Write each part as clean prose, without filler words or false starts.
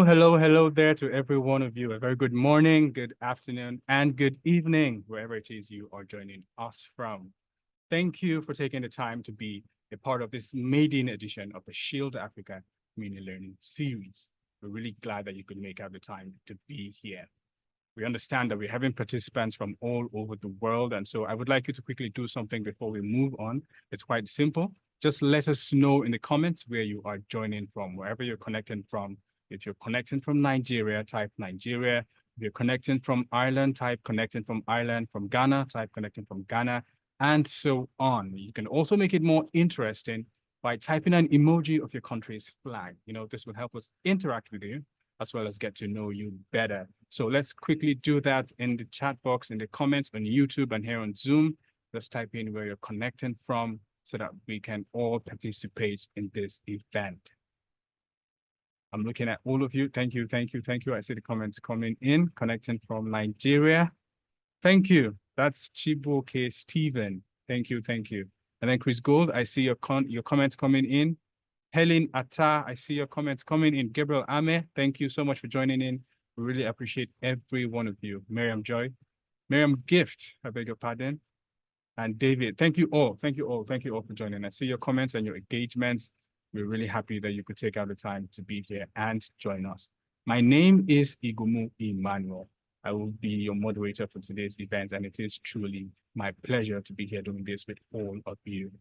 Hello there to every one of you. A very good morning, good afternoon, and good evening, wherever it is you are joining us from. Thank you for taking the time to be a part of this maiden edition of the Shield Africa Community Learning Series. We're really glad that you could make out the time to be here. We understand that we're having participants from all over the world, and so I would like you to quickly do something before we move on. It's quite simple. Just let us know in the comments where you are joining from, wherever you're connecting from. If you're connecting from Nigeria, type Nigeria. If you're connecting from Ireland, type connecting from Ireland. From Ghana, type connecting from Ghana, and so on. You can also make it more interesting by typing an emoji of your country's flag. This will help us interact with you as well as get to know you better. So let's quickly do that in the chat box, in the comments on YouTube and here on Zoom. Just type in where you're connecting from so that we can all participate in this event. I'm looking at all of you. Thank you. I see the comments coming in, connecting from Nigeria. Thank you. That's Chibuke Stephen. Thank you. And then Chris Gold, I see your comments coming in. Helen Atta, I see your comments coming in. Gabriel Ame, thank you so much for joining in. We really appreciate every one of you. Miriam Joy, Miriam Gift, I beg your pardon. And David, thank you all for joining. I see your comments and your engagements. We're really happy that you could take out the time to be here and join us. My name is Igumu Emmanuel. I will be your moderator for today's event, and it is truly my pleasure to be here doing this with all of you.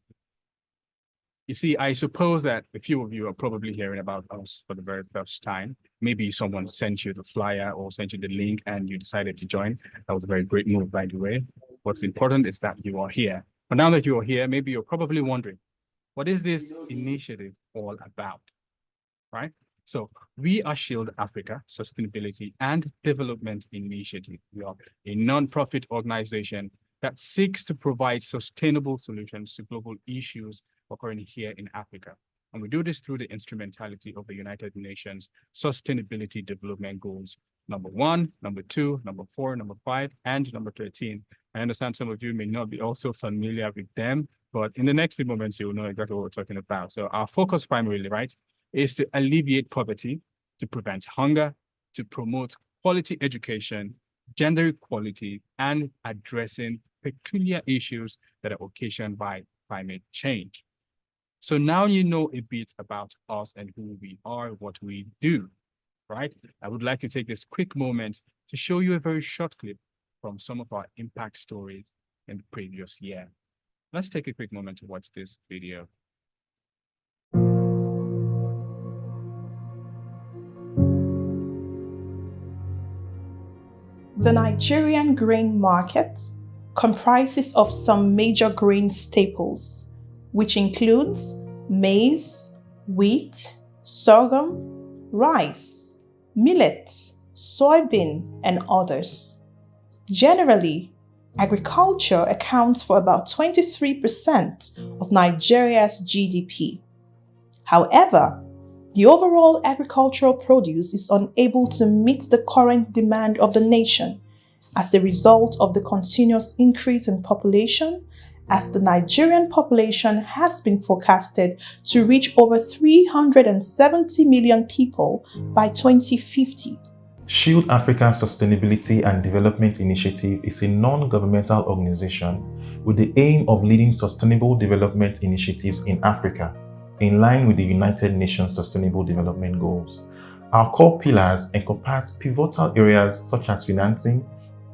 You see, I suppose that a few of you are probably hearing about us for the very first time. Maybe someone sent you the flyer or sent you the link and you decided to join. That was a very great move, by the way. What's important is that you are here. But now that you are here, maybe you're probably wondering, what is this initiative all about, right? So we are Shield Africa Sustainability and Development Initiative. We are a non-profit organization that seeks to provide sustainable solutions to global issues occurring here in Africa. And we do this through the instrumentality of the United Nations Sustainability Development Goals, number 1, number 2, number 4, number 5, and number 13. I understand some of you may not be also familiar with them, but in the next few moments, you'll know exactly what we're talking about. So our focus primarily, right, is to alleviate poverty, to prevent hunger, to promote quality education, gender equality, and addressing peculiar issues that are occasioned by climate change. So now you know a bit about us and who we are, what we do, right? I would like to take this quick moment to show you a very short clip from some of our impact stories in the previous year. Let's take a quick moment to watch this video. The Nigerian grain market comprises of some major grain staples, which includes maize, wheat, sorghum, rice, millet, soybean, and others. Generally, agriculture accounts for about 23% of Nigeria's GDP. However, the overall agricultural produce is unable to meet the current demand of the nation as a result of the continuous increase in population, as the Nigerian population has been forecasted to reach over 370 million people by 2050. Shield Africa Sustainability and Development Initiative is a non-governmental organization with the aim of leading sustainable development initiatives in Africa, in line with the United Nations Sustainable Development Goals. Our core pillars encompass pivotal areas such as financing,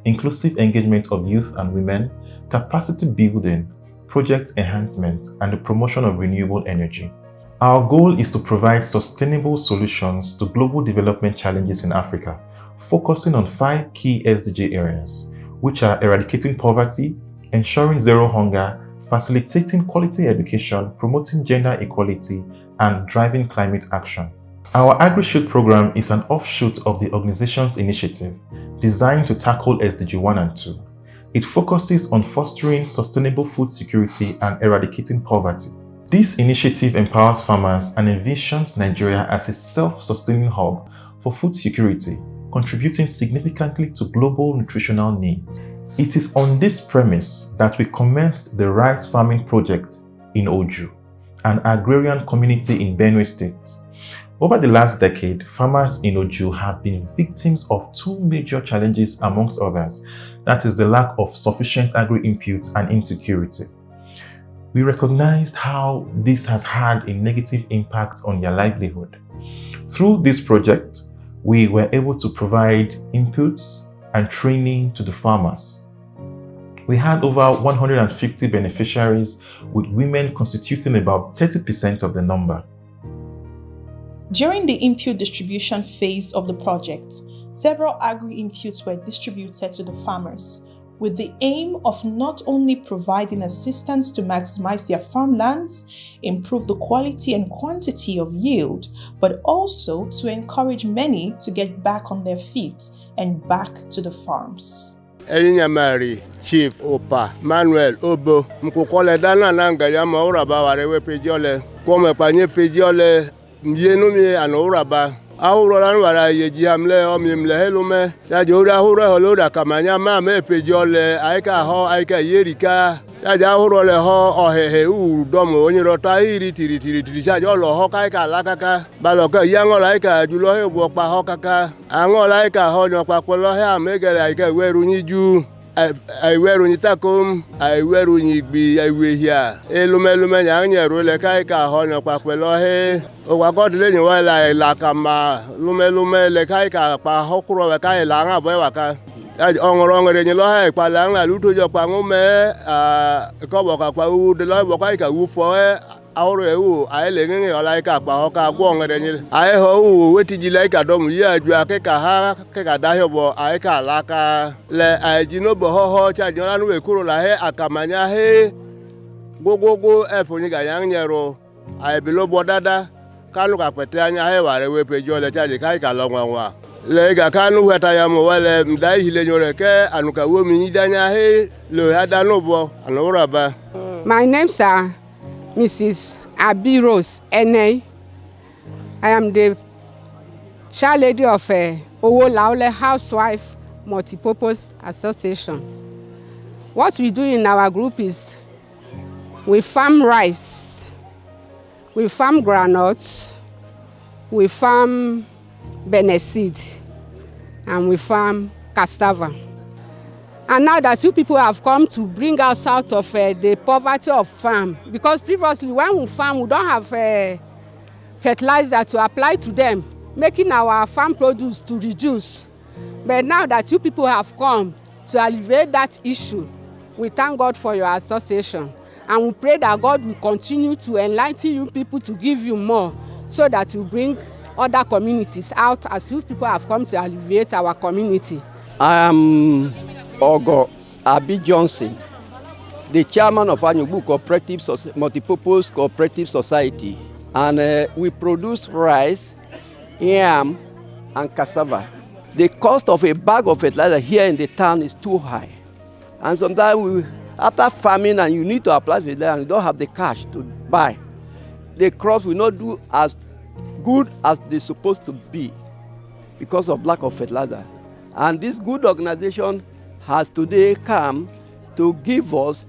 inclusive engagement of youth and women, capacity building, project enhancement, and the promotion of renewable energy. Our goal is to provide sustainable solutions to global development challenges in Africa, focusing on 5 key SDG areas, which are eradicating poverty, ensuring zero hunger, facilitating quality education, promoting gender equality, and driving climate action. Our AgriShield program is an offshoot of the organization's initiative designed to tackle SDG 1 and 2. It focuses on fostering sustainable food security and eradicating poverty. This initiative empowers farmers and envisions Nigeria as a self-sustaining hub for food security, contributing significantly to global nutritional needs. It is on this premise that we commenced the rice farming project in Oju, an agrarian community in Benue State. Over the last decade, farmers in Oju have been victims of two major challenges amongst others. That is the lack of sufficient agri-inputs and insecurity. We recognized how this has had a negative impact on their livelihood. Through this project, we were able to provide inputs and training to the farmers. We had over 150 beneficiaries, with women constituting about 30% of the number. During the input distribution phase of the project, several agri-inputs were distributed to the farmers, with the aim of not only providing assistance to maximize their farmlands, improve the quality and quantity of yield, but also to encourage many to get back on their feet and back to the farms. Enyamari Chief Opa Manuel Obo mkukole dana nanga ya mauraba warewe pejole kome panye pejole myenumi anouraba aurolan wara yeji hamle omimle helume ya jora hura holoda kamanya mame pejole aika yerika ya jahuro le ho ohehe u domo onyiro tairi tiri ja jo lo ho kaika lakaka baloka yango laika julo he bo pa ho kaka ango laika ho nyo pa polo he amegere aika weru nyiju aiweru nyitakom aiweru nyigbi aiwehia elumelume nyanyeru le kaika ho nyo pa polo he o wa god le nyo la lakama lumelume le kaika pa ho kuro we kai la nga bo waka ongorongere ni lo hai pa lang la luto jo pa ngume ko bo ka pa u de lo bo kai ka u fo awro e u ai le ngi ola ka pa ho ka gwo ngere ni ai ho u weti ji lai ka do mu ya ju ake ka ha ke ka da ho bo ai ka la ka le ai ji no bo ho cha jo la nu we kuro la he akamanya he gogogo e fo ni ga yang nyero ai bi lo bo dada ka lu ka pete anya he ware we pe jo le cha ji kai ka lo nwa lega kanu hata ya mo wale mdai hile nyoreke anuka wo mi danya he lo hada no bo anora ba. My name's Mrs. Abi Rose Ene. I am the chair lady of Owo Laole Housewife Multipurpose Association. What we do in our group is we farm rice, we farm groundnuts, we farm seed, and we farm cassava. And now that you people have come to bring us out of the poverty of farm, because previously when we farm, we don't have fertilizer to apply to them, making our farm produce to reduce. But now that you people have come to alleviate that issue, we thank God for your association. And we pray that God will continue to enlighten you people to give you more, so that you bring other communities out as you people have come to alleviate our community. I am Ogo Abi Johnson, the chairman of Anyugbu Cooperative Multipurpose Cooperative Society, and we produce rice, yam, and cassava. The cost of a bag of fertilizer here in the town is too high, and sometimes after farming and you need to apply fertilizer and you don't have the cash to buy, the crops will not do as good as they're supposed to be because of lack of fertilizer. And this good organization has today come to give us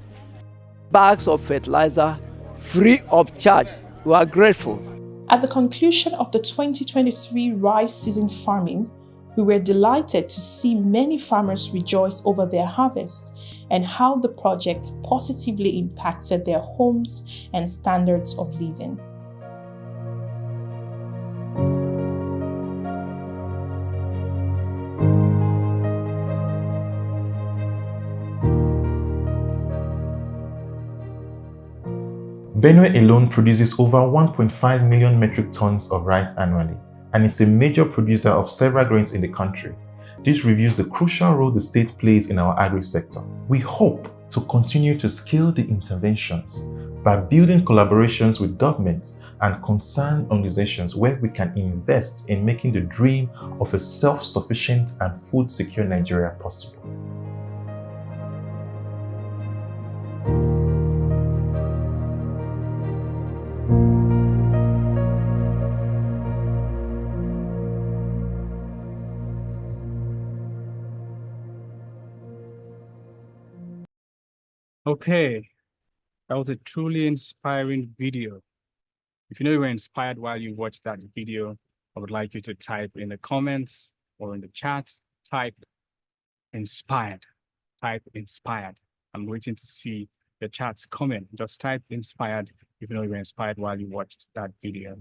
bags of fertilizer free of charge. We are grateful. At the conclusion of the 2023 rice season farming, we were delighted to see many farmers rejoice over their harvest and how the project positively impacted their homes and standards of living. Benue alone produces over 1.5 million metric tons of rice annually and is a major producer of several grains in the country. This reveals the crucial role the state plays in our agri-sector. We hope to continue to scale the interventions by building collaborations with governments and concerned organizations where we can invest in making the dream of a self-sufficient and food-secure Nigeria possible. Okay, that was a truly inspiring video. If you know you were inspired while you watched that video, I would like you to type in the comments or in the chat, type inspired, type inspired. I'm waiting to see the chats comment. Just type inspired if you know you were inspired while you watched that video.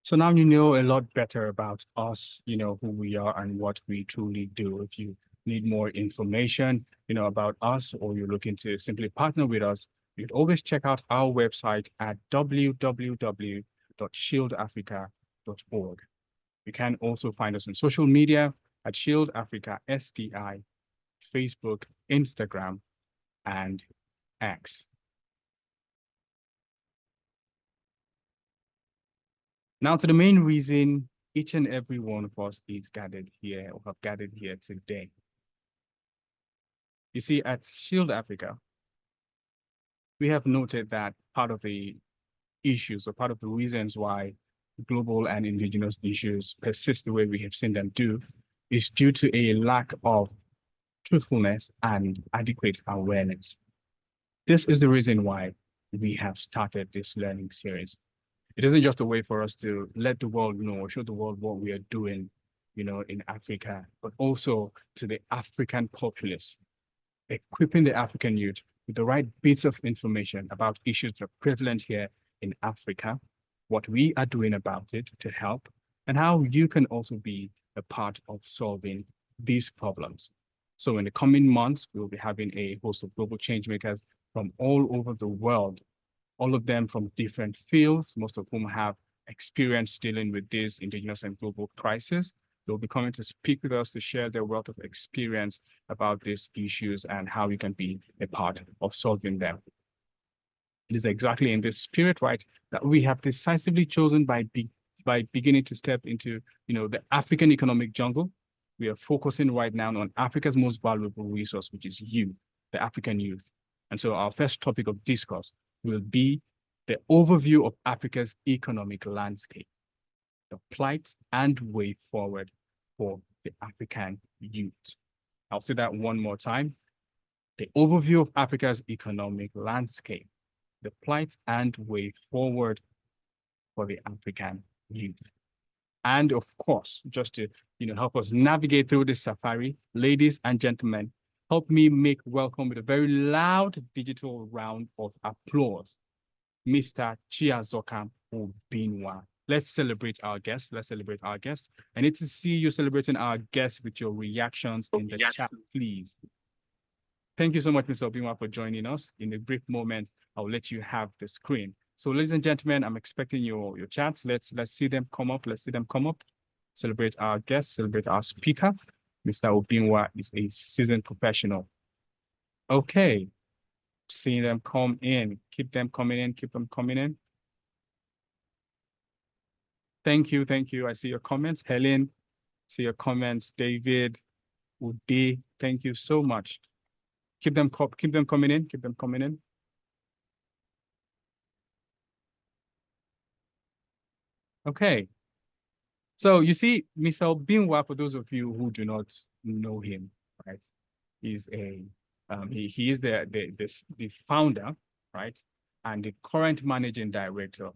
So now you know a lot better about us, you know, who we are and what we truly do. If you need more information, you know, about us, or you're looking to simply partner with us, you'd always check out our website at www.shieldafrica.org. You can also find us on social media at Shield Africa SDI, Facebook, Instagram, and X. Now to the main reason each and every one of us is gathered here or have gathered here today. You see, at Shield Africa, we have noted that part of the issues or part of the reasons why global and indigenous issues persist the way we have seen them do is due to a lack of truthfulness and adequate awareness. This is the reason why we have started this learning series. It isn't just a way for us to let the world know or show the world what we are doing, you know, in Africa, but also to the African populace, equipping the African youth with the right bits of information about issues that are prevalent here in Africa, what we are doing about it to help, and how you can also be a part of solving these problems. So in the coming months, we'll be having a host of global change makers from all over the world, all of them from different fields, most of whom have experience dealing with this indigenous and global crisis. They'll be coming to speak with us to share their wealth of experience about these issues and how you can be a part of solving them. It is exactly in this spirit, right, that we have decisively chosen by beginning to step into, you know, the African economic jungle. We are focusing right now on Africa's most valuable resource, which is you, the African youth. And so our first topic of discourse will be the overview of Africa's economic landscape, the plight and way forward for the African youth. I'll say that one more time. The overview of Africa's economic landscape, the plight and way forward for the African youth. And of course, just to, you know, help us navigate through this safari, ladies and gentlemen, help me make welcome with a very loud digital round of applause, Mr. Chiazokam Obinwa. Let's celebrate our guests. Let's celebrate our guests. I need to see you celebrating our guests with your reactions in the chat, please. Thank you so much, Mr. Obinwa, for joining us. In a brief moment, I'll let you have the screen. So, ladies and gentlemen, I'm expecting your chats. Let's see them come up. Let's see them come up. Celebrate our guests. Celebrate our speaker. Mr. Obinwa is a seasoned professional. Okay. Seeing them come in. Keep them coming in. Keep them coming in. Thank you. Thank you. I see your comments. Helen, see your comments. David, Ude, thank you so much. Keep them coming in. Keep them coming in. Okay. So you see, Mr. Obinwa, for those of you who do not know him, right, is a he is the founder, right, and the current managing director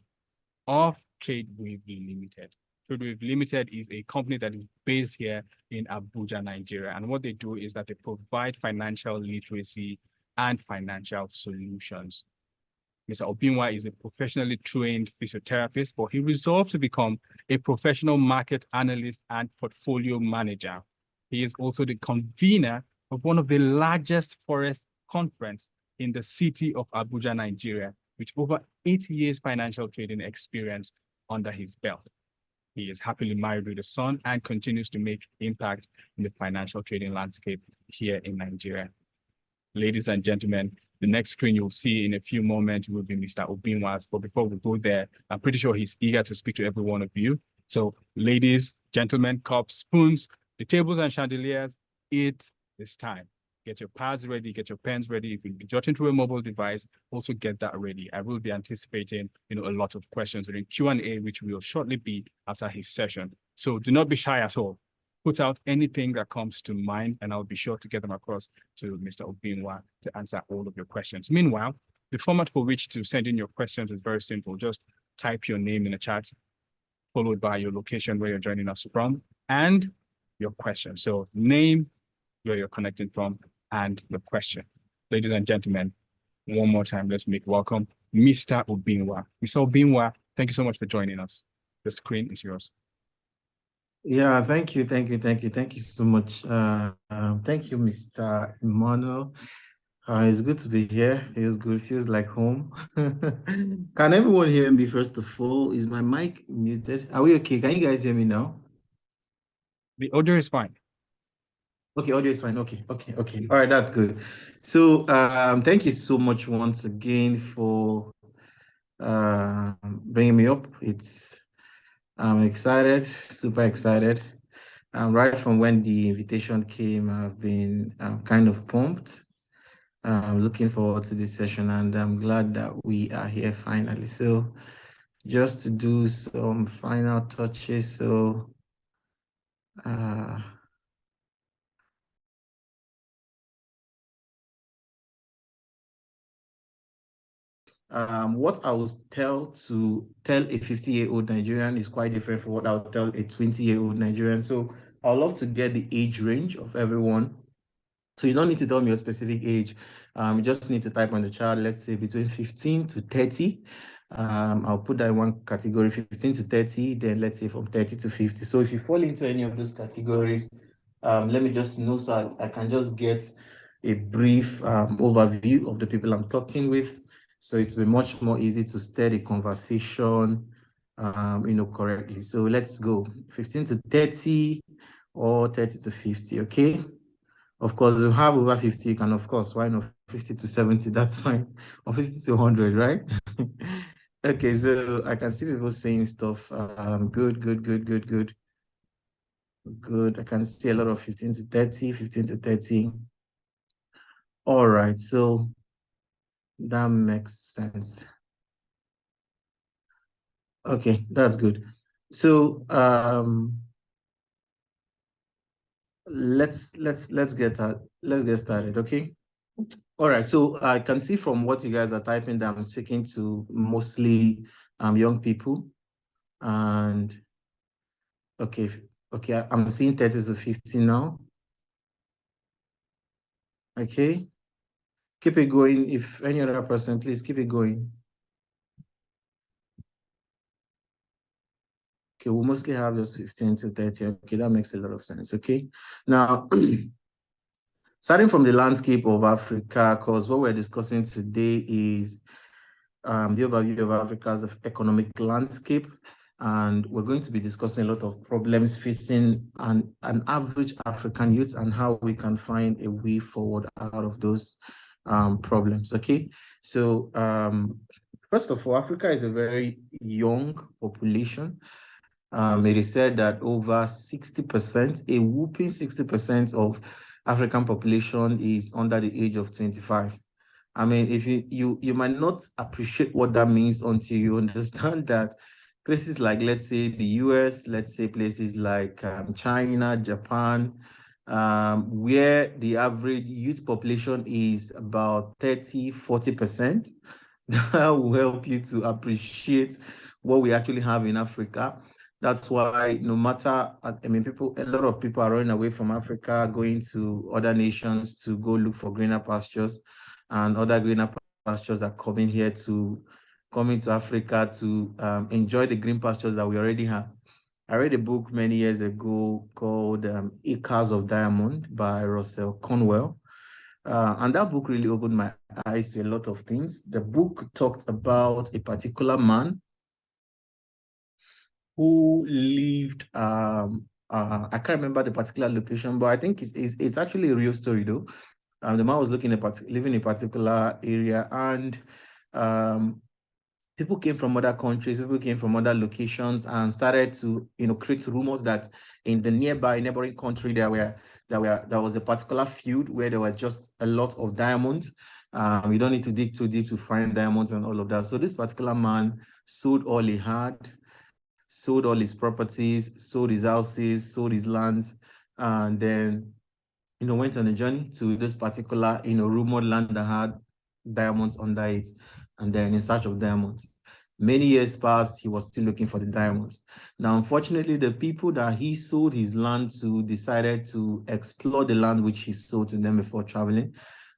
of TradeWave Limited. TradeWave Limited is a company that is based here in Abuja, Nigeria. And what they do is that they provide financial literacy and financial solutions. Mr. Obinwa is a professionally trained physiotherapist, but he resolved to become a professional market analyst and portfolio manager. He is also the convener of one of the largest forest conference in the city of Abuja, Nigeria, with over 8 years financial trading experience under his belt. He is happily married with a son and continues to make impact in the financial trading landscape here in Nigeria. Ladies and gentlemen, the next screen you'll see in a few moments will be Mr. Obinwa's, but before we go there, I'm pretty sure he's eager to speak to every one of you. So ladies, gentlemen, cups, spoons, the tables and chandeliers, it is time. Get your pads ready, get your pens ready. If you're jotting through a mobile device, also get that ready. I will be anticipating, you know, a lot of questions during Q&A, which will shortly be after his session. So do not be shy at all. Put out anything that comes to mind, and I'll be sure to get them across to Mr. Obinwa to answer all of your questions. Meanwhile, The format for which to send in your questions is very simple. Just type your name in the chat, followed by your location where you're joining us from, and your question. So name, where you're connecting from, and the question. Ladies and gentlemen, one more time, let's make welcome Mr. Obinwa. Mr. Obinwa, thank you so much for joining us. The screen is yours. Yeah, thank you so much. Thank you, Mr. Emmanuel. It's good to be here. Feels good, feels like home. Can everyone hear me first of all? Is my mic muted? Are we okay? Can you guys hear me now? The audio is fine. Okay, audio is fine. Okay. All right, that's good. So thank you so much once again for bringing me up. I'm excited, super excited. Right from when the invitation came, I've been kind of pumped. I'm looking forward to this session, and I'm glad that we are here finally. So just to do some final touches. So what I will tell a 50-year-old Nigerian is quite different from what I'll tell a 20-year-old Nigerian. So I'd love to get the age range of everyone. So you don't need to tell me your specific age. You just need to type on the chart, let's say between 15 to 30. I'll put that in one category, 15 to 30, then let's say from 30 to 50. So if you fall into any of those categories, let me just know so I can just get a brief overview of the people I'm talking with. So it will be much more easy to steer the conversation, correctly. So let's go 15 to 30 or 30 to 50, okay? Of course, we have over 50, you can, of course, why not 50 to 70, that's fine. Or 50 to 100, right? Okay, so I can see people saying stuff. Good. Good, I can see a lot of 15 to 30, 15 to 30. All right, so that makes sense. Okay, that's good. So let's get started, okay? All right, so I can see from what you guys are typing that I'm speaking to mostly young people. And okay, I'm seeing 30 to 50 now. Okay, keep it going. If any other person, please keep it going. Okay, we mostly have just 15 to 30. Okay, that makes a lot of sense. Okay, now starting from the landscape of Africa, because what we're discussing today is the overview of Africa's economic landscape. And we're going to be discussing a lot of problems facing an average African youth and how we can find a way forward out of those problems, okay? So first of all, Africa is a very young population. It is said that over 60%, a whooping 60% of African population is under the age of 25. I mean, if you might not appreciate what that means until you understand that places like, let's say, the US, let's say places like China, Japan, where the average youth population is about 30, 40%, that will help you to appreciate what we actually have in Africa. That's why no matter, I mean, a lot of people are running away from Africa, going to other nations to go look for greener pastures, and other greener pastures are coming to Africa to enjoy the green pastures that we already have. I read a book many years ago called Acres of Diamond by Russell Conwell. And that book really opened my eyes to a lot of things. The book talked about a particular man who lived, I can't remember the particular location, but I think it's actually a real story though. The man was living in a particular area, and people came from other countries, people came from other locations, and started to create rumors that in the neighboring country there was a particular field where there were just a lot of diamonds. You don't need to dig too deep to find diamonds and all of that. So this particular man sold all he had, sold all his properties, sold his houses, sold his lands, and then went on a journey to this particular rumored land that had diamonds under it, and then in search of diamonds. Many years passed, he was still looking for the diamonds. Now, unfortunately, the people that he sold his land to decided to explore the land which he sold to them before traveling.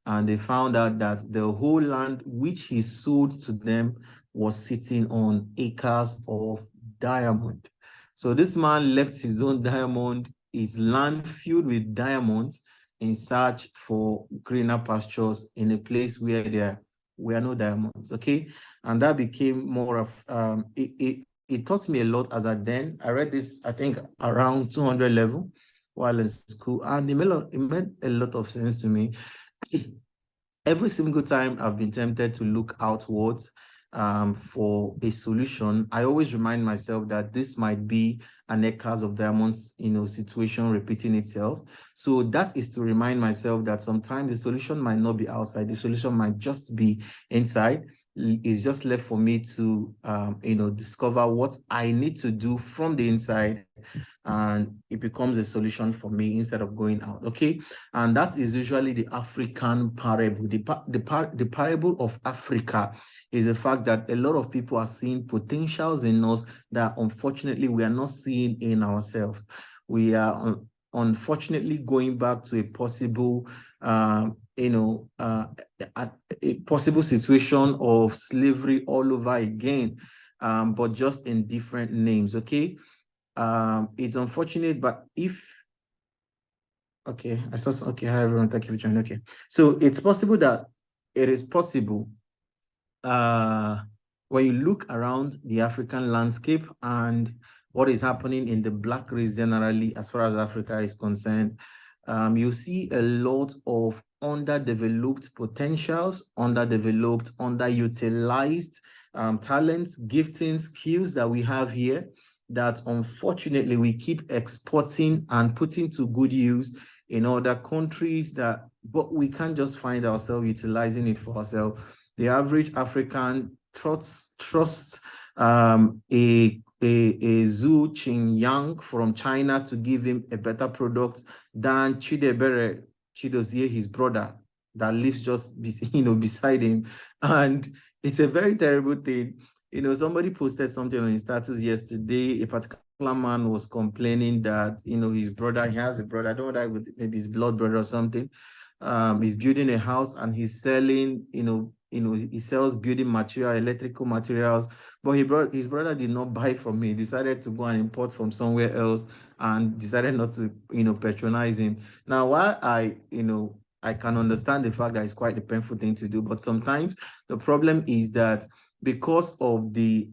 And they found out that the whole land which he sold to them was sitting on acres of diamond. So this man left his own diamond, his land filled with diamonds, in search for greener pastures in a place where there were no diamonds, okay? And that became more of, it taught me a lot as I read this, I think, around 200 level while in school, and it made a lot of sense to me. Every single time I've been tempted to look outwards for a solution, I always remind myself that this might be an acres of diamonds, situation repeating itself. So that is to remind myself that sometimes the solution might not be outside, the solution might just be inside. It's just left for me to, discover what I need to do from the inside, and it becomes a solution for me instead of going out, okay? And that is usually the African parable. The parable of Africa is the fact that a lot of people are seeing potentials in us that unfortunately we are not seeing in ourselves. We are unfortunately going back to a possible a possible situation of slavery all over again, but just in different names, okay? It's unfortunate, but okay, hi everyone, thank you for joining. Okay, so it's possible that it is possible when you look around the African landscape and what is happening in the Black race generally, as far as Africa is concerned, you see a lot of underdeveloped potentials, underdeveloped, underutilized talents, giftings, skills that we have here that unfortunately we keep exporting and putting to good use in other countries, but we can't just find ourselves utilizing it for ourselves. The average African trusts a Zhu Qingyang from China to give him a better product than Chidebere Chidozie, his brother, that lives just beside him. And it's a very terrible thing. Somebody posted something on his status yesterday. A particular man was complaining that his brother, he has a brother, I don't know, maybe his blood brother or something. He's building a house and he's selling, he sells building material, electrical materials, but his brother did not buy from me. He decided to go and import from somewhere else and decided not to, patronize him. Now, while I can understand the fact that it's quite a painful thing to do, but sometimes the problem is that because of the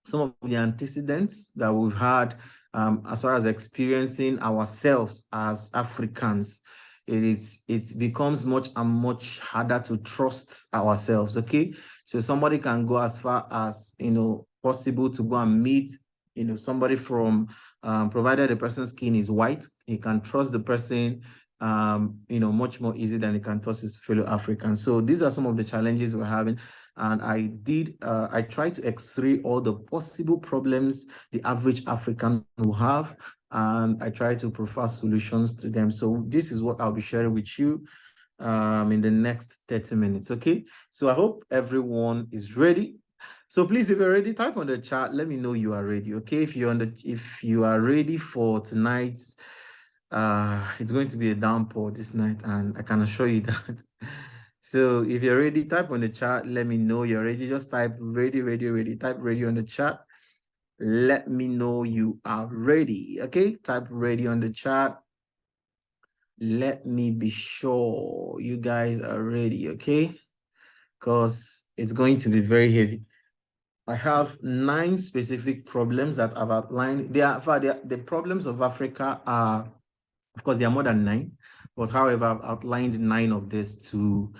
some of the antecedents that we've had as far as experiencing ourselves as Africans, it becomes much and much harder to trust ourselves, okay? So somebody can go as far as, possible to go and meet, somebody from, provided the person's skin is white, he can trust the person, much more easy than he can trust his fellow Africans. So these are some of the challenges we're having. And I tried to x-ray all the possible problems the average African will have, and I try to provide solutions to them. So this is what I'll be sharing with you in the next 30 minutes, okay? So I hope everyone is ready. So please, if you're ready, type on the chat, let me know you are ready, okay? If you are ready for tonight's, it's going to be a downpour this night, and I can assure you that. So if you're ready, type on the chat, let me know you're ready. Just type ready, ready, ready. Type ready on the chat. Let me know you are ready, okay? Type ready on the chat. Let me be sure you guys are ready, okay? Because it's going to be very heavy. I have 9 specific problems that I've outlined. The problems of Africa are, of course, there are more than 9, but however, I've outlined 9 of this to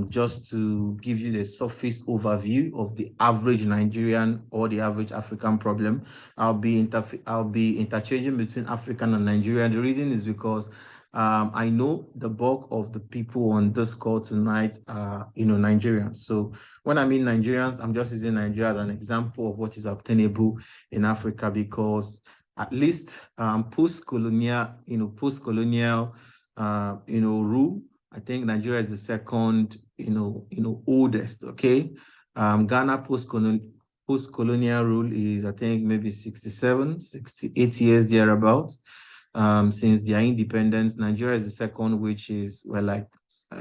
just to give you the surface overview of the average Nigerian or the average African problem. I'll be interchanging between African and Nigerian. The reason is because I know the bulk of the people on this call tonight are, Nigerians. So when I mean Nigerians, I'm just using Nigeria as an example of what is obtainable in Africa, because at least post-colonial, rule I think Nigeria is the second, oldest. Okay, Ghana post-colonial rule is, I think, maybe 67, 68 years thereabouts. Since their independence, Nigeria is the second, which is, well, like,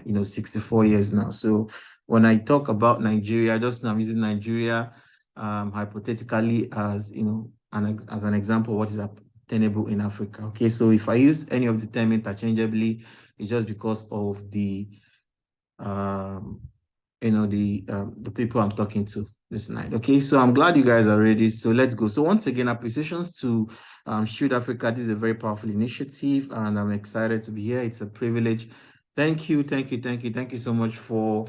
64 years now. So when I talk about Nigeria, just now I'm using Nigeria hypothetically as, as an example of what is obtainable in Africa. Okay, so if I use any of the term interchangeably, it's just because of the the people I'm talking to this night. Okay, so I'm glad you guys are ready. So let's go. So once again, appreciations to Shield Africa. This is a very powerful initiative, and I'm excited to be here. It's a privilege. Thank you so much for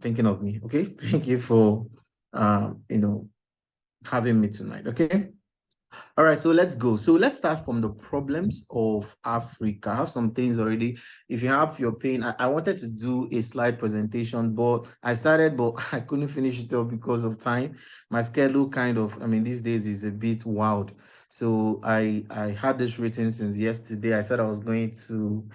thinking of me. Okay, thank you for having me tonight. Okay. All right, so let's go. So let's start from the problems of Africa. I have some things already. If you have your pen, I wanted to do a slide presentation, but I started, but I couldn't finish it up because of time. My schedule these days is a bit wild. So I had this written since yesterday. I said I was going to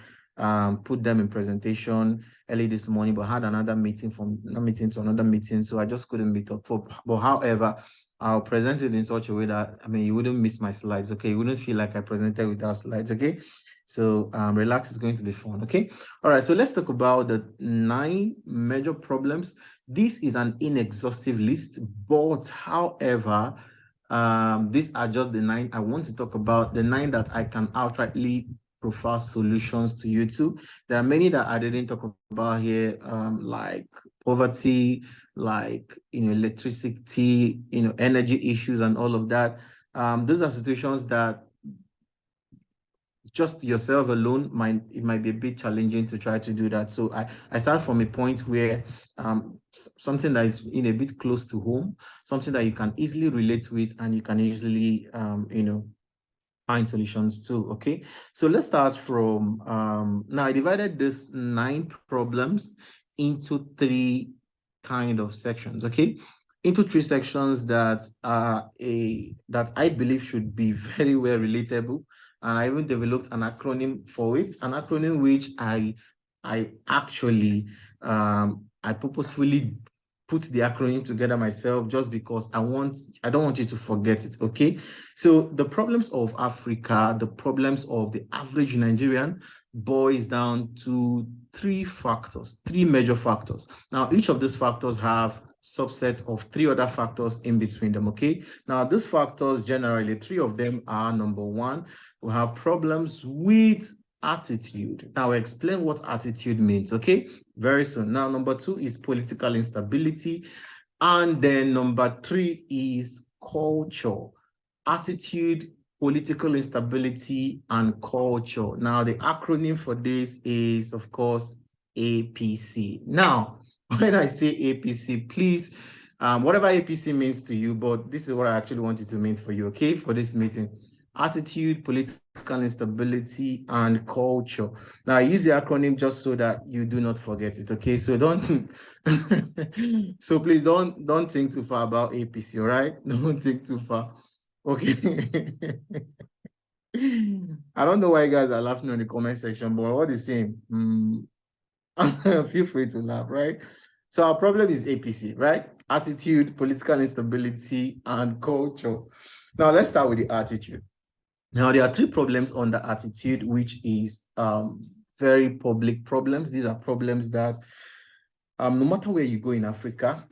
put them in presentation early this morning, but I had another meeting from one meeting to another meeting, so I just couldn't meet up. But however, I'll present it in such a way that, you wouldn't miss my slides, okay? You wouldn't feel like I presented without slides, okay? So relax, it's going to be fun, okay? All right, so let's talk about the 9 major problems. This is an inexhaustive list, but however, these are just the 9 I want to talk about, the 9 that I can outrightly prefer solutions to you too. There are many that I didn't talk about here, like poverty, like electricity, energy issues and all of that. Those are situations that just yourself alone might be a bit challenging to try to do that. So I start from a point where something that is a bit close to home, something that you can easily relate with, and you can easily find solutions too. Okay, so let's start from now. I divided this 9 problems into 3 kind of sections, okay, into 3 sections that that I believe should be very well relatable, and I even developed an acronym for it, an acronym which I actually I purposefully put the acronym together myself, just because I don't want you to forget it. Okay, so the problems of Africa, the problems of the average Nigerian, boils down to 3 factors, 3 major factors. Now, each of these factors have subset of 3 other factors in between them. Okay, now these factors, generally 3 of them are: number 1, we have problems with attitude. Now, I'll explain what attitude means, okay, very soon. Now, number 2 is political instability, and then number 3 is culture. Attitude, political instability, and culture. Now, the acronym for this is, of course, APC. Now, when I say APC, please, whatever APC means to you, but this is what I actually want it to mean for you, okay, for this meeting: attitude, political instability, and culture. Now, I use the acronym just so that you do not forget it, okay? So don't, so please don't think too far about APC, all right? Don't think too far, okay? I don't know why you guys are laughing on the comment section, but all the same, feel free to laugh, right? So our problem is APC, right? Attitude, political instability, and culture. Now, let's start with the attitude. Now, there are 3 problems on the attitude, which is very public problems. These are problems that no matter where you go in Africa,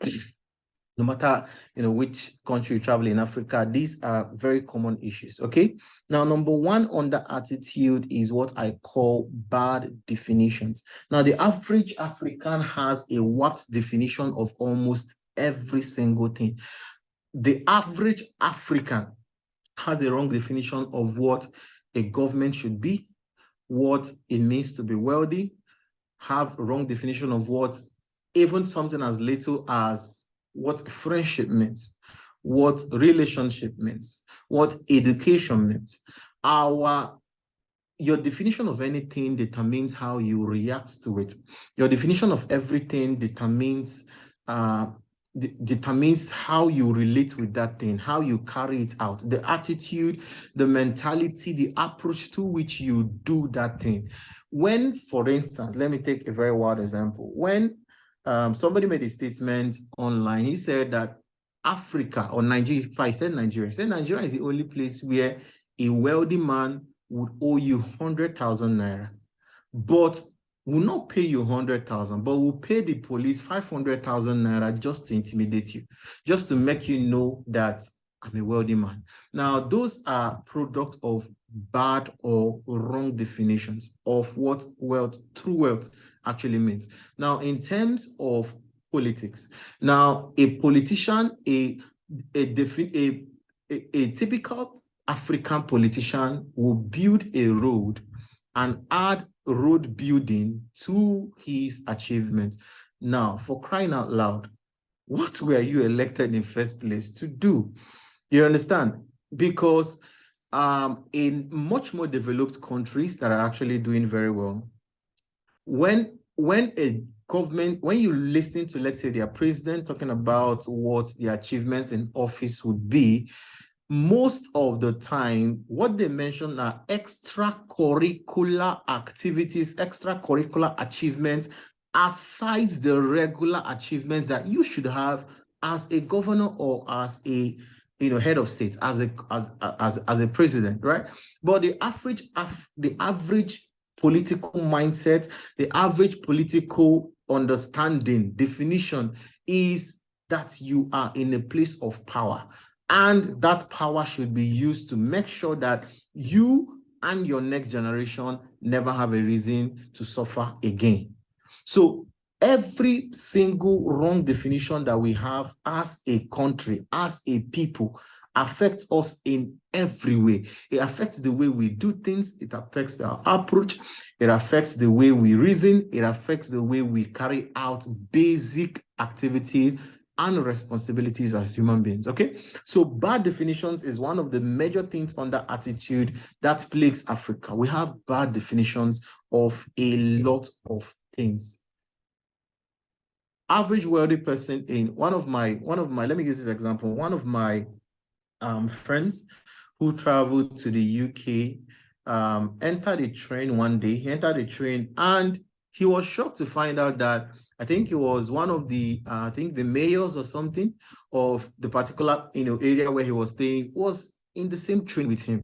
no matter which country you travel in Africa, these are very common issues. Okay. Now, number 1 on the attitude is what I call bad definitions. Now, the average African has a warped definition of almost every single thing. The average African has a wrong definition of what a government should be, what it means to be wealthy, have a wrong definition of what even something as little as what friendship means, what relationship means, what education means. Your definition of anything determines how you react to it. Your definition of everything determines determines how you relate with that thing, how you carry it out, the attitude, the mentality, the approach to which you do that thing. When, for instance, let me take a very wild example. When somebody made a statement online, he said that Africa or Nigeria, if I said Nigeria is the only place where a wealthy man would owe you 100,000 naira, but will not pay you 100,000, but will pay the police 500,000 naira just to intimidate you, just to make you know that I'm a wealthy man. Now, those are products of bad or wrong definitions of what wealth, true wealth actually means. Now, in terms of politics, now a politician, a typical African politician will build a road and add road building to his achievements. Now, for crying out loud, what were you elected in first place to do? You understand? Because in much more developed countries that are actually doing very well, when a government, when you listen to, let's say, their president talking about what the achievements in office would be, most of the time, what they mention are extracurricular activities, extracurricular achievements, aside the regular achievements that you should have as a governor or as a head of state, as a president, right? But the average political mindset, the average political understanding, definition is that you are in a place of power. And that power should be used to make sure that you and your next generation never have a reason to suffer again. So every single wrong definition that we have as a country, as a people, affects us in every way. It affects the way we do things. It affects our approach. It affects the way we reason. It affects the way we carry out basic activities and responsibilities as human beings, okay? So bad definitions is one of the major things under attitude that plagues Africa. We have bad definitions of a lot of things. Average wealthy person in one of my, let me use this example. One of my friends who traveled to the UK entered a train one day. He entered a train and he was shocked to find out that I think he was one of the, I think the mayors or something of the particular, area where he was staying was in the same train with him.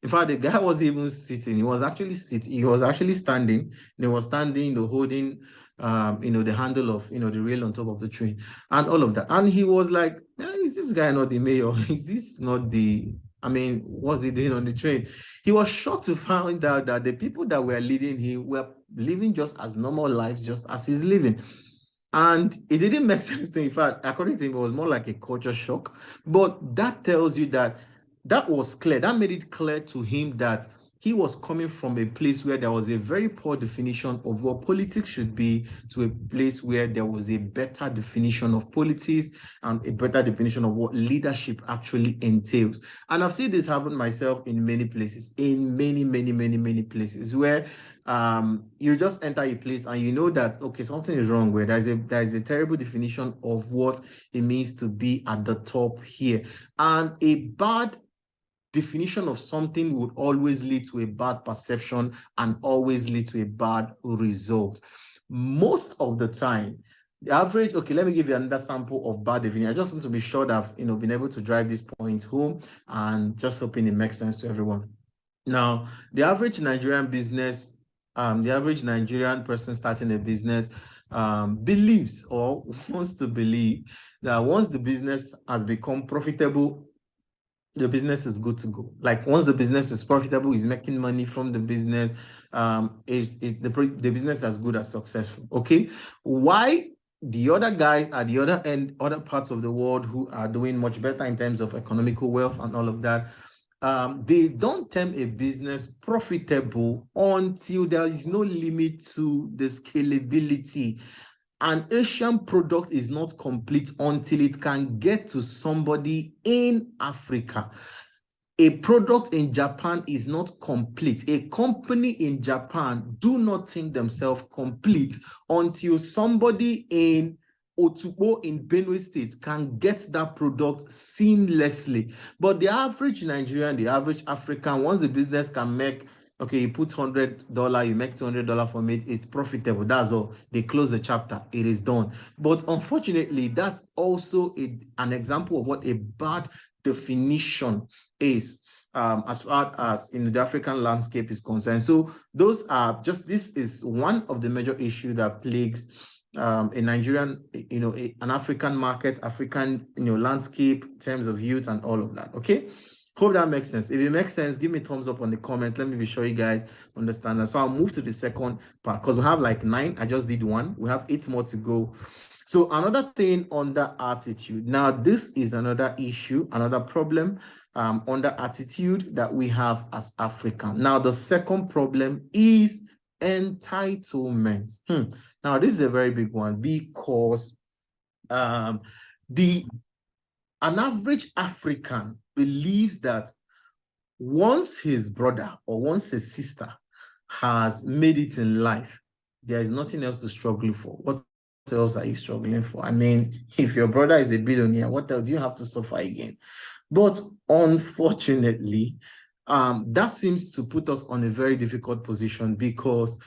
In fact, the guy wasn't even sitting. He was actually sitting. He was actually standing. And he was standing, holding, the handle of, the rail on top of the train and all of that. And he was like, is this guy not the mayor? Is this not the, what's he doing on the train? He was shocked to find out that the people that were leading him were living just as normal lives, just as he's living. And it didn't make sense to him. In fact, according to him, it was more like a culture shock. But that tells you that was clear. That made it clear to him that he was coming from a place where there was a very poor definition of what politics should be to a place where there was a better definition of politics and a better definition of what leadership actually entails. And I've seen this happen myself in many places, in many places where you just enter a place and you know that, okay, something is wrong where there is a terrible definition of what it means to be at the top here. And a bad definition of something would always lead to a bad perception and always lead to a bad result. Most of the time, the average, okay, let me give you another sample of bad definition. I just want to be sure that I've been able to drive this point home and just hoping it makes sense to everyone. Now, the average Nigerian business, the average Nigerian person starting a business believes or wants to believe that once the business has become profitable, the business is good to go. Like once the business is profitable, is making money from the business, the business as good as successful. Okay, why the other guys at the other end, other parts of the world who are doing much better in terms of economical wealth and all of that, they don't term a business profitable until there is no limit to the scalability. An Asian product is not complete until it can get to somebody in Africa. A product in Japan is not complete. A company in Japan do not think themselves complete until somebody in Otukpo in Benue State can get that product seamlessly. But the average Nigerian, the average African, once the business can make, okay, you put $100, you make $200 from it, it's profitable. That's all. They close the chapter. It is done. But unfortunately, that's also an example of what a bad definition is. As far as in the African landscape is concerned. So those are just, this is one of the major issues that plagues a Nigerian, an African market, African, landscape in terms of youth and all of that. Okay. Hope that makes sense. If it makes sense, give me a thumbs up on the comments. Let me be sure you guys understand that. So I'll move to the second part because we have like 9. I just did 1. We have 8 more to go. So another thing under attitude. Now, this is another issue, another problem under attitude that we have as African. Now, the second problem is entitlement. Now, this is a very big one because an average African believes that once his brother or once his sister has made it in life, there is nothing else to struggle for. What else are you struggling for? I mean, if your brother is a billionaire, what else do you have to suffer again? But unfortunately, that seems to put us on a very difficult position because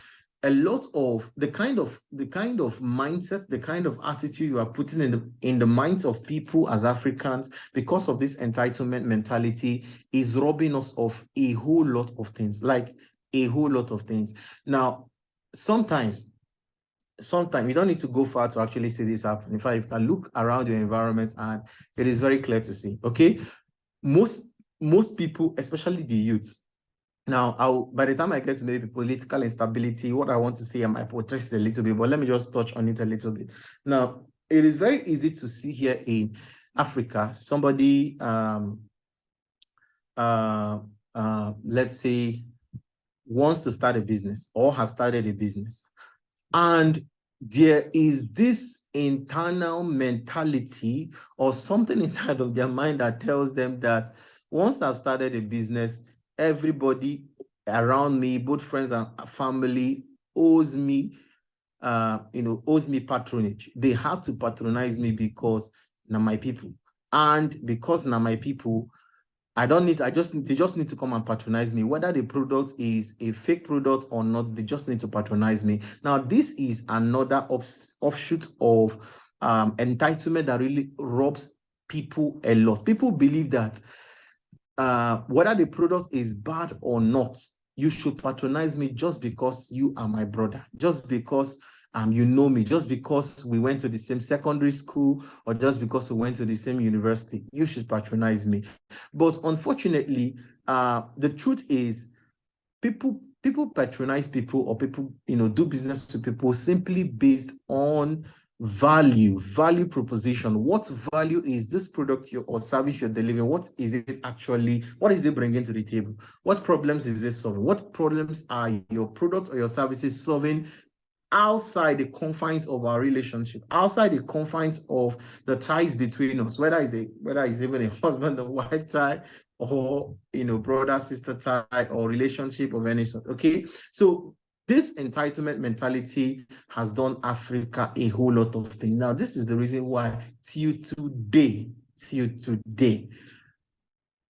a lot of the kind of mindset, the kind of attitude you are putting in the minds of people as Africans because of this entitlement mentality is robbing us of a whole lot of things, like a whole lot of things. Now, sometimes you don't need to go far to actually see this happen. In fact, you can look around your environment and it is very clear to see. Okay, most people, especially the youth. Now, by the time I get to maybe political instability, what I want to say, I might protest a little bit, but let me just touch on it a little bit. Now, it is very easy to see here in Africa, somebody, let's say, wants to start a business or has started a business. And there is this internal mentality or something inside of their mind that tells them that once I've started a business, everybody around me, both friends and family, owes me patronage. They have to patronize me because now my people. And because now my people, they just need to come and patronize me. Whether the product is a fake product or not, they just need to patronize me. Now, this is another offshoot of entitlement that really robs people a lot. People believe that whether the product is bad or not, you should patronize me just because you are my brother, just because you know me, just because we went to the same secondary school or just because we went to the same university, you should patronize me. But unfortunately, the truth is people patronize people or people, do business to people simply based on value proposition. What value is this product or service you're delivering? What is it bringing to the table? What problems is this solving? What problems are your products or your services solving outside the confines of our relationship, outside the confines of the ties between us, whether it's even a husband and wife tie or brother sister tie or relationship of any sort. Okay, so this entitlement mentality has done Africa a whole lot of things. Now, this is the reason why till today,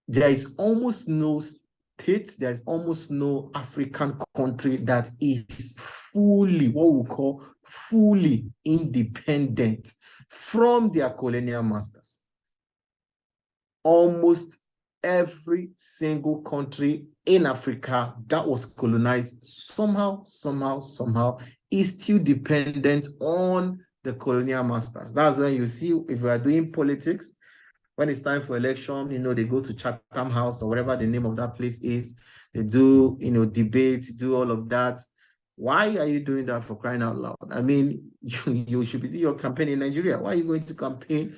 there is almost no state, there is almost no African country that is fully, what we call fully independent from their colonial masters. Almost every single country in Africa that was colonized somehow is still dependent on the colonial masters. That's when you see, if we are doing politics, when it's time for election, they go to Chatham House or whatever the name of that place is. They do, debate, do all of that. Why are you doing that, for crying out loud? I mean, you should be doing your campaign in Nigeria. Why are you going to campaign,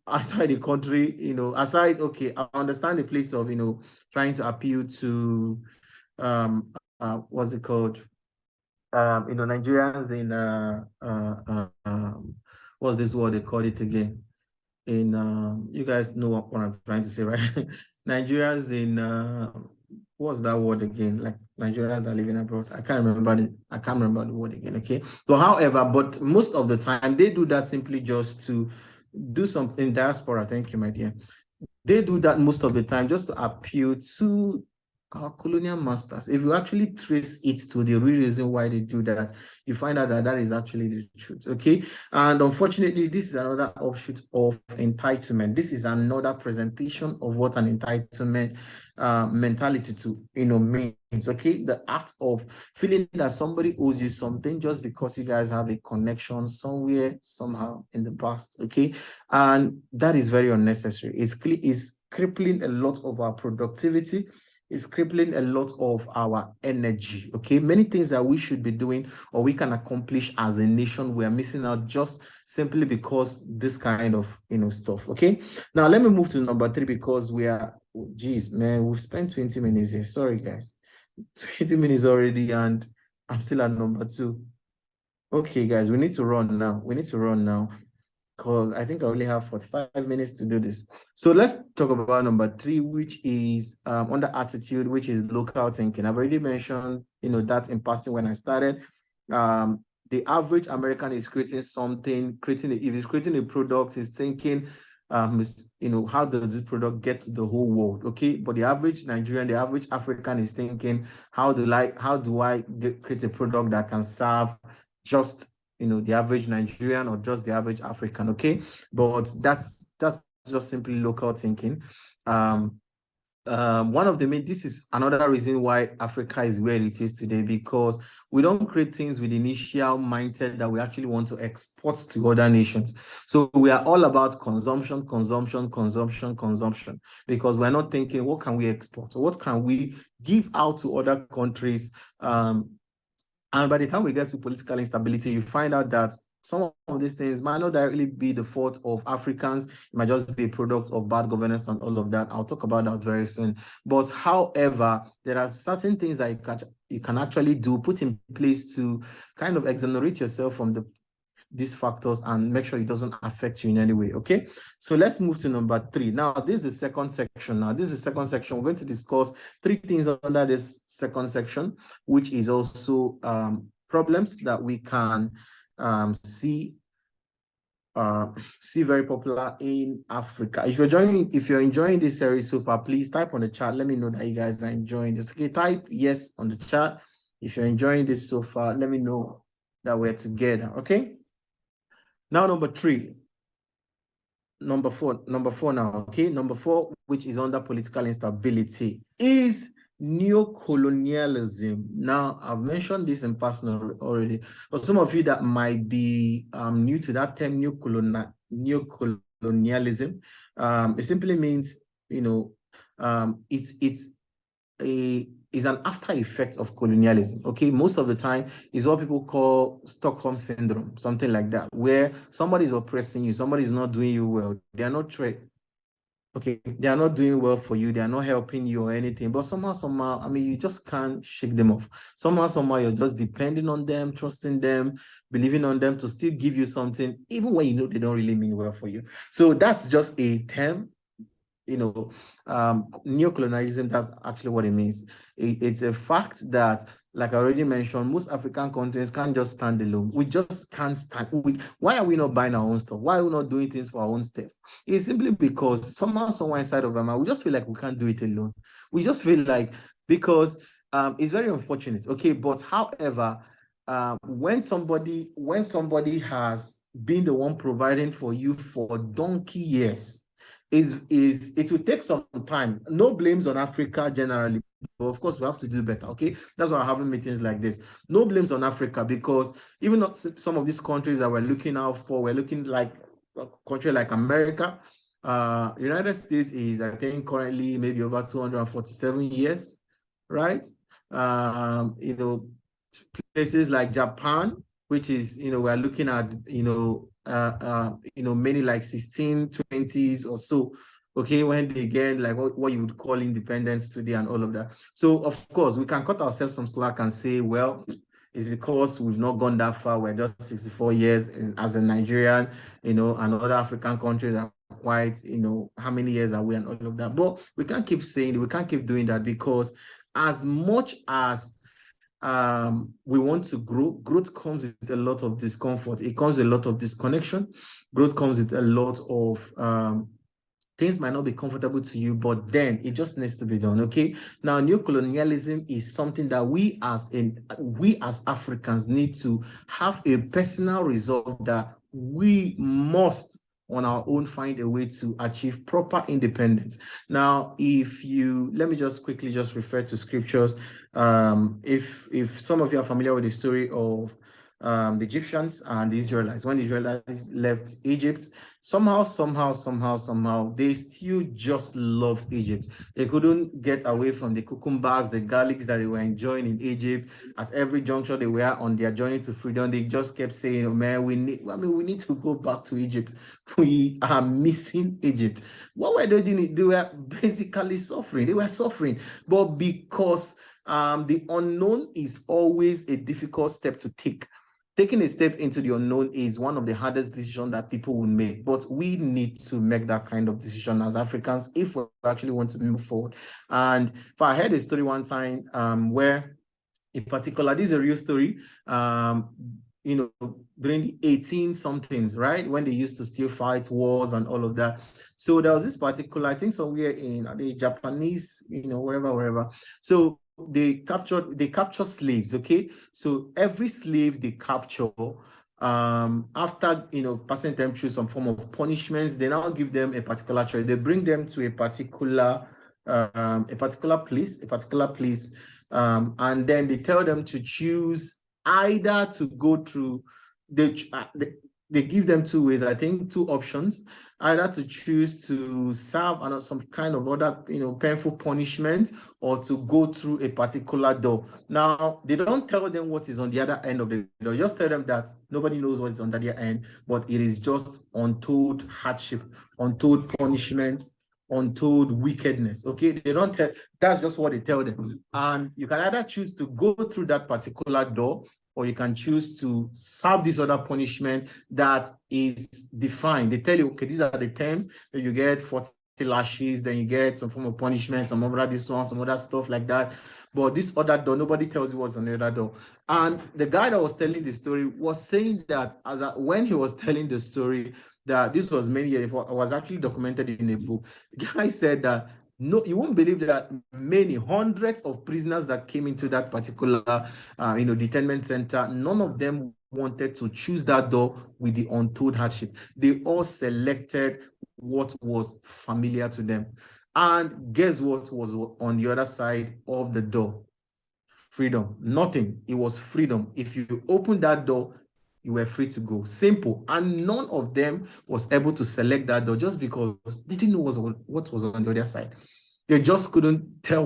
outside the country, okay, I understand the place of, trying to appeal to, what's it called? Nigerians in, what's this word they call it again? In, you guys know what I'm trying to say, right? Nigerians in, what's that word again? Like Nigerians that are living abroad. I can't remember the word again. Okay. But however, but most of the time they do that simply just to do something diaspora. Thank you, my dear. They do that most of the time just to appeal to our colonial masters. If you actually trace it to the real reason why they do that, you find out that that is actually the truth. Okay. And unfortunately, this is another offshoot of entitlement. This is another presentation of what an entitlement mentality to means. Okay, the act of feeling that somebody owes you something just because you guys have a connection somewhere, somehow in the past. Okay, and that is very unnecessary. It's crippling a lot of our productivity. It's crippling a lot of our energy. Okay, many things that we should be doing or we can accomplish as a nation, we are missing out just simply because this kind of stuff. Okay, now let me move to number 3 because we are, geez, man, we've spent 20 minutes here. Sorry, guys. 20 minutes already, and I'm still at number 2. Okay, guys, we need to run now. Because I think I only have 45 minutes to do this. So let's talk about number 3, which is under attitude, which is local thinking. I've already mentioned, that in passing when I started. The average American is creating something, if he's creating a product, he's thinking, how does this product get to the whole world? Okay, but the average Nigerian, the average African is thinking, how do I create a product that can serve just the average Nigerian or just the average African? Okay, but that's just simply local thinking. This is another reason why Africa is where it is today, because we don't create things with the initial mindset that we actually want to export to other nations. So we are all about consumption, because we're not thinking, what can we export? Or what can we give out to other countries? And by the time we get to political instability, you find out that some of these things might not directly be the fault of Africans. It might just be a product of bad governance and all of that. I'll talk about that very soon. But however, there are certain things that you can actually put in place to kind of exonerate yourself from these factors and make sure it doesn't affect you in any way. Okay, so let's move to number 3. Now, this is the second section. We're going to discuss 3 things under this second section, which is also problems that we can see very popular in Africa. If you're enjoying this series so far, please type on the chat. Let me know that you guys are enjoying this. Okay, type yes on the chat. If you're enjoying this so far, let me know that we're together. Okay. Now, number 4 now. Okay, number 4, which is under political instability, is neocolonialism. Now, I've mentioned this in person already. For some of you that might be new to that term, neocolonialism, it simply means, is an after effect of colonialism. Okay, most of the time is what people call Stockholm syndrome, something like that, where somebody is oppressing you, somebody is not doing you well, they are not doing well for you, they are not helping you or anything, but somehow, I mean, you just can't shake them off. Somehow, you're just depending on them, trusting them, believing on them to still give you something, even when you know they don't really mean well for you. So that's just a term. Neocolonialism, that's actually what it means. It's a fact that, like I already mentioned, most African countries can't just stand alone. We just can't stand. Why are we not buying our own stuff? Why are we not doing things for our own stuff? It's simply because somehow, somewhere inside of them, we just feel like we can't do it alone. We just feel like, because it's very unfortunate. Okay, but however, when somebody has been the one providing for you for donkey years, it will take some time. No blames on Africa generally, but of course we have to do better. Okay, that's why we're having meetings like this. No blames on Africa, because even not some of these countries that we're looking out for, we're looking like a country like America. United States is, I think, currently maybe over 247 years, right? Places like Japan, which is, we're looking at, many like 1620s or so. Okay, when they get like what you would call independence today and all of that. So of course we can cut ourselves some slack and say, well, it's because we've not gone that far. We're just 64 years as a Nigerian, and other African countries are quite, how many years are we and all of that. But we can't keep saying, we can't keep doing that, because as much as we want to grow, growth comes with a lot of discomfort. It comes with a lot of disconnection. Growth comes with a lot of things might not be comfortable to you, but then it just needs to be done. Okay. Now, new colonialism is something that we as Africans need to have a personal resolve that we must on our own find a way to achieve proper independence. Now, if you let me just quickly just refer to scriptures. If some of you are familiar with the story of the Egyptians and the Israelites, when the Israelites left Egypt, somehow, they still just loved Egypt. They couldn't get away from the cucumbers, the garlics that they were enjoying in Egypt. At every juncture they were on their journey to freedom, they just kept saying, oh, man, we need to go back to Egypt. We are missing Egypt. What were they doing? They were basically suffering. They were suffering, but because the unknown is always a difficult step to take. Taking a step into the unknown is one of the hardest decisions that people will make, but we need to make that kind of decision as Africans if we actually want to move forward. And if I heard a story one time where in particular, this is a real story, during the 18-somethings, right? When they used to still fight wars and all of that. So there was this particular, I think somewhere in the Japanese, wherever. So they capture slaves. Okay, so every slave they capture, after passing them through some form of punishments, they now give them a particular choice. They bring them to a particular place, and then they tell them to choose either to go through they give them two ways, I think two options, either to choose to serve some kind of other painful punishment, or to go through a particular door. Now, they don't tell them what is on the other end of the door, just tell them that nobody knows what is on the other end, but it is just untold hardship, untold punishment, untold wickedness. Okay, they don't tell, that's just what they tell them. And you can either choose to go through that particular door, or you can choose to serve this other punishment that is defined. They tell you, okay, these are the terms that you get: 40 lashes, then you get some form of punishment, some other this one, some other stuff like that. But this other door, nobody tells you what's on the other door. And the guy that was telling the story was saying that when he was telling the story, that this was many years before, it was actually documented in a book. The guy said that, no, you won't believe that many hundreds of prisoners that came into that particular, detention center, none of them wanted to choose that door with the untold hardship. They all selected what was familiar to them. And guess what was on the other side of the door? Freedom. Nothing. It was freedom. If you open that door, you were free to go. Simple. And none of them was able to select that door just because they didn't know what was on the other side. They just couldn't tell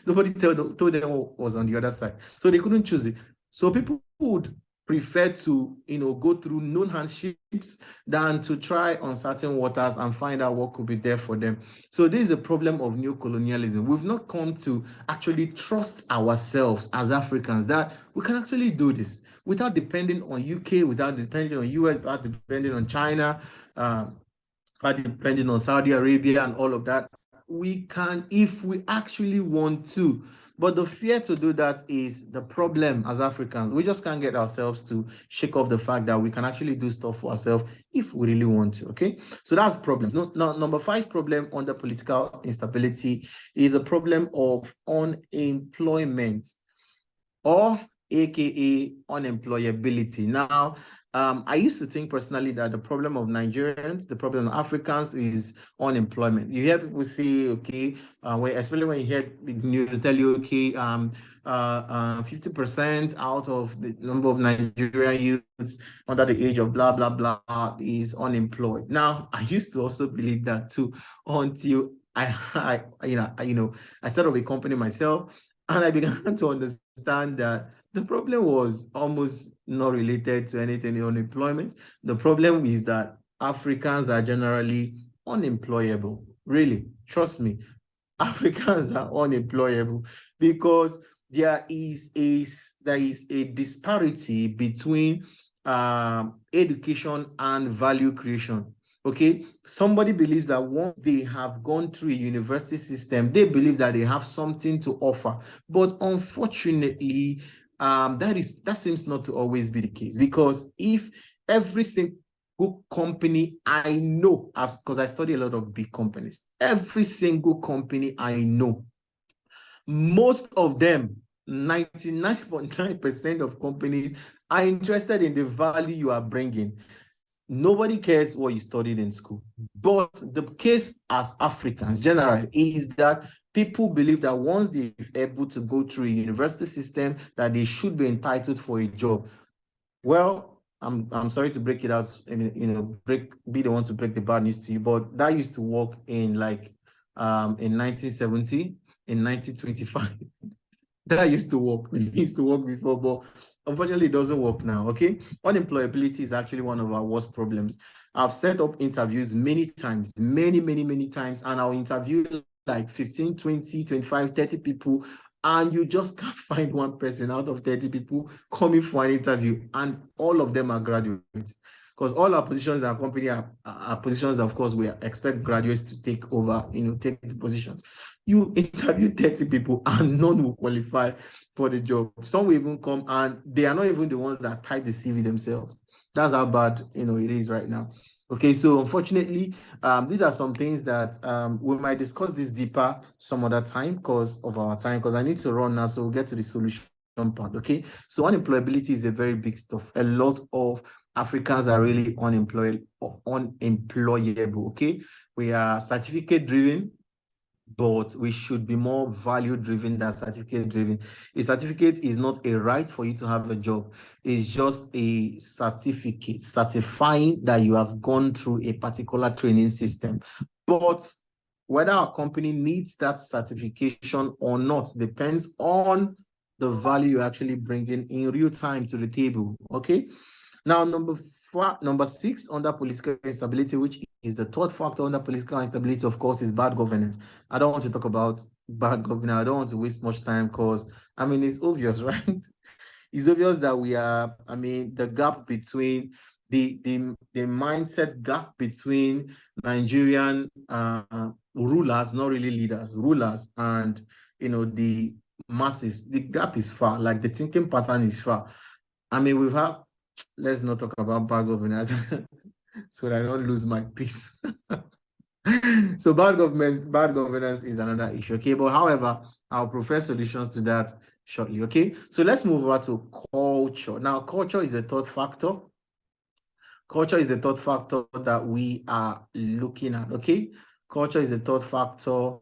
nobody told them what was on the other side. So they couldn't choose it. So people would prefer to go through known hardships than to try uncertain waters and find out what could be there for them. So this is a problem of new colonialism. We've not come to actually trust ourselves as Africans that we can actually do this without depending on UK, without depending on US, without depending on China, without depending on Saudi Arabia and all of that. We can, if we actually want to. But the fear to do that is the problem as Africans. We just can't get ourselves to shake off the fact that we can actually do stuff for ourselves if we really want to, okay? So that's problem. Now, number 5 problem under political instability is a problem of unemployment, or AKA unemployability. Now, I used to think personally that the problem of Nigerians, the problem of Africans is unemployment. You hear people say, okay, especially when you hear the news tell you, okay, 50% out of the number of Nigerian youths under the age of blah, blah, blah is unemployed. Now, I used to also believe that too, until I set up a company myself, and I began to understand that the problem was almost not related to anything in unemployment. The problem is that Africans are generally unemployable. Really, trust me, Africans are unemployable because there is a disparity between education and value creation. Okay, somebody believes that once they have gone through a university system, they believe that they have something to offer. But unfortunately, that seems not to always be the case, because if every single company I know, because I study a lot of big companies, every single company I know, most of them, 99.9% of companies are interested in the value you are bringing. Nobody cares what you studied in school. But the case as Africans generally is that people believe that once they're able to go through a university system, that they should be entitled for a job. Well, I'm sorry to break it out and be the one to break the bad news to you, but that used to work in in 1970, in 1925. That used to work. It used to work before, but unfortunately, it doesn't work now. Okay, unemployability is actually one of our worst problems. I've set up interviews many times, many times, and I'll interview like 15, 20, 25, 30 people, and you just can't find one person out of 30 people coming for an interview, and all of them are graduates. Because all our positions in our company are positions that, of course, we expect graduates to take over, take the positions. You interview 30 people and none will qualify for the job. Some will even come and they are not even the ones that type the CV themselves. That's how bad it is right now. Okay, so unfortunately, these are some things that we might discuss this deeper some other time because of our time, because I need to run now, so we'll get to the solution part. Okay, so unemployability is a very big stuff. A lot of Africans are really unemployable. Okay, we are certificate driven, but we should be more value driven than certificate driven. A certificate is not a right for you to have a job. It's just a certificate certifying that you have gone through a particular training system. But whether our company needs that certification or not depends on the value you're actually bringing in real time to the table. Okay. Now, number 6 under political instability, which is the third factor under political instability, of course, is bad governance. I don't want to talk about bad governance. I don't want to waste much time because, it's obvious, right? It's obvious that we are, the gap between the mindset gap between Nigerian rulers, not really leaders, rulers, and, the masses, the gap is far, like the thinking pattern is far. We've had, let's not talk about bad governance so that I don't lose my peace. So bad governance is another issue. Okay, but however, I'll provide solutions to that shortly. Okay, so let's move over to culture. Now, culture is the third factor. Culture is the third factor that we are looking at. Okay, culture is the third factor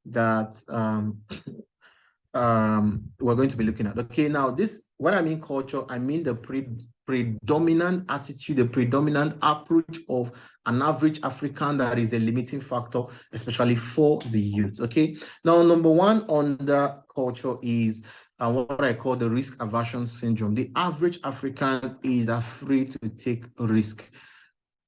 that we're going to be looking at. Okay, now when I mean culture, I mean the predominant attitude, the predominant approach of an average African that is the limiting factor, especially for the youth. Okay, now number 1 on the culture is what I call the risk aversion syndrome. The average African is afraid to take risk.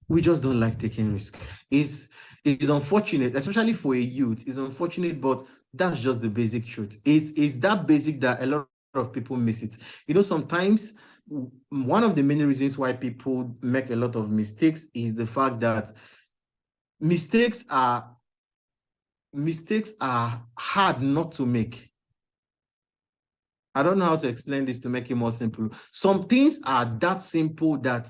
We just don't like taking risk. It's unfortunate, especially for a youth. It's unfortunate, but that's just the basic truth. It's that basic that a lot of people miss it. Sometimes one of the many reasons why people make a lot of mistakes is the fact that mistakes are hard not to make. I don't know how to explain this to make it more simple. Some things are that simple that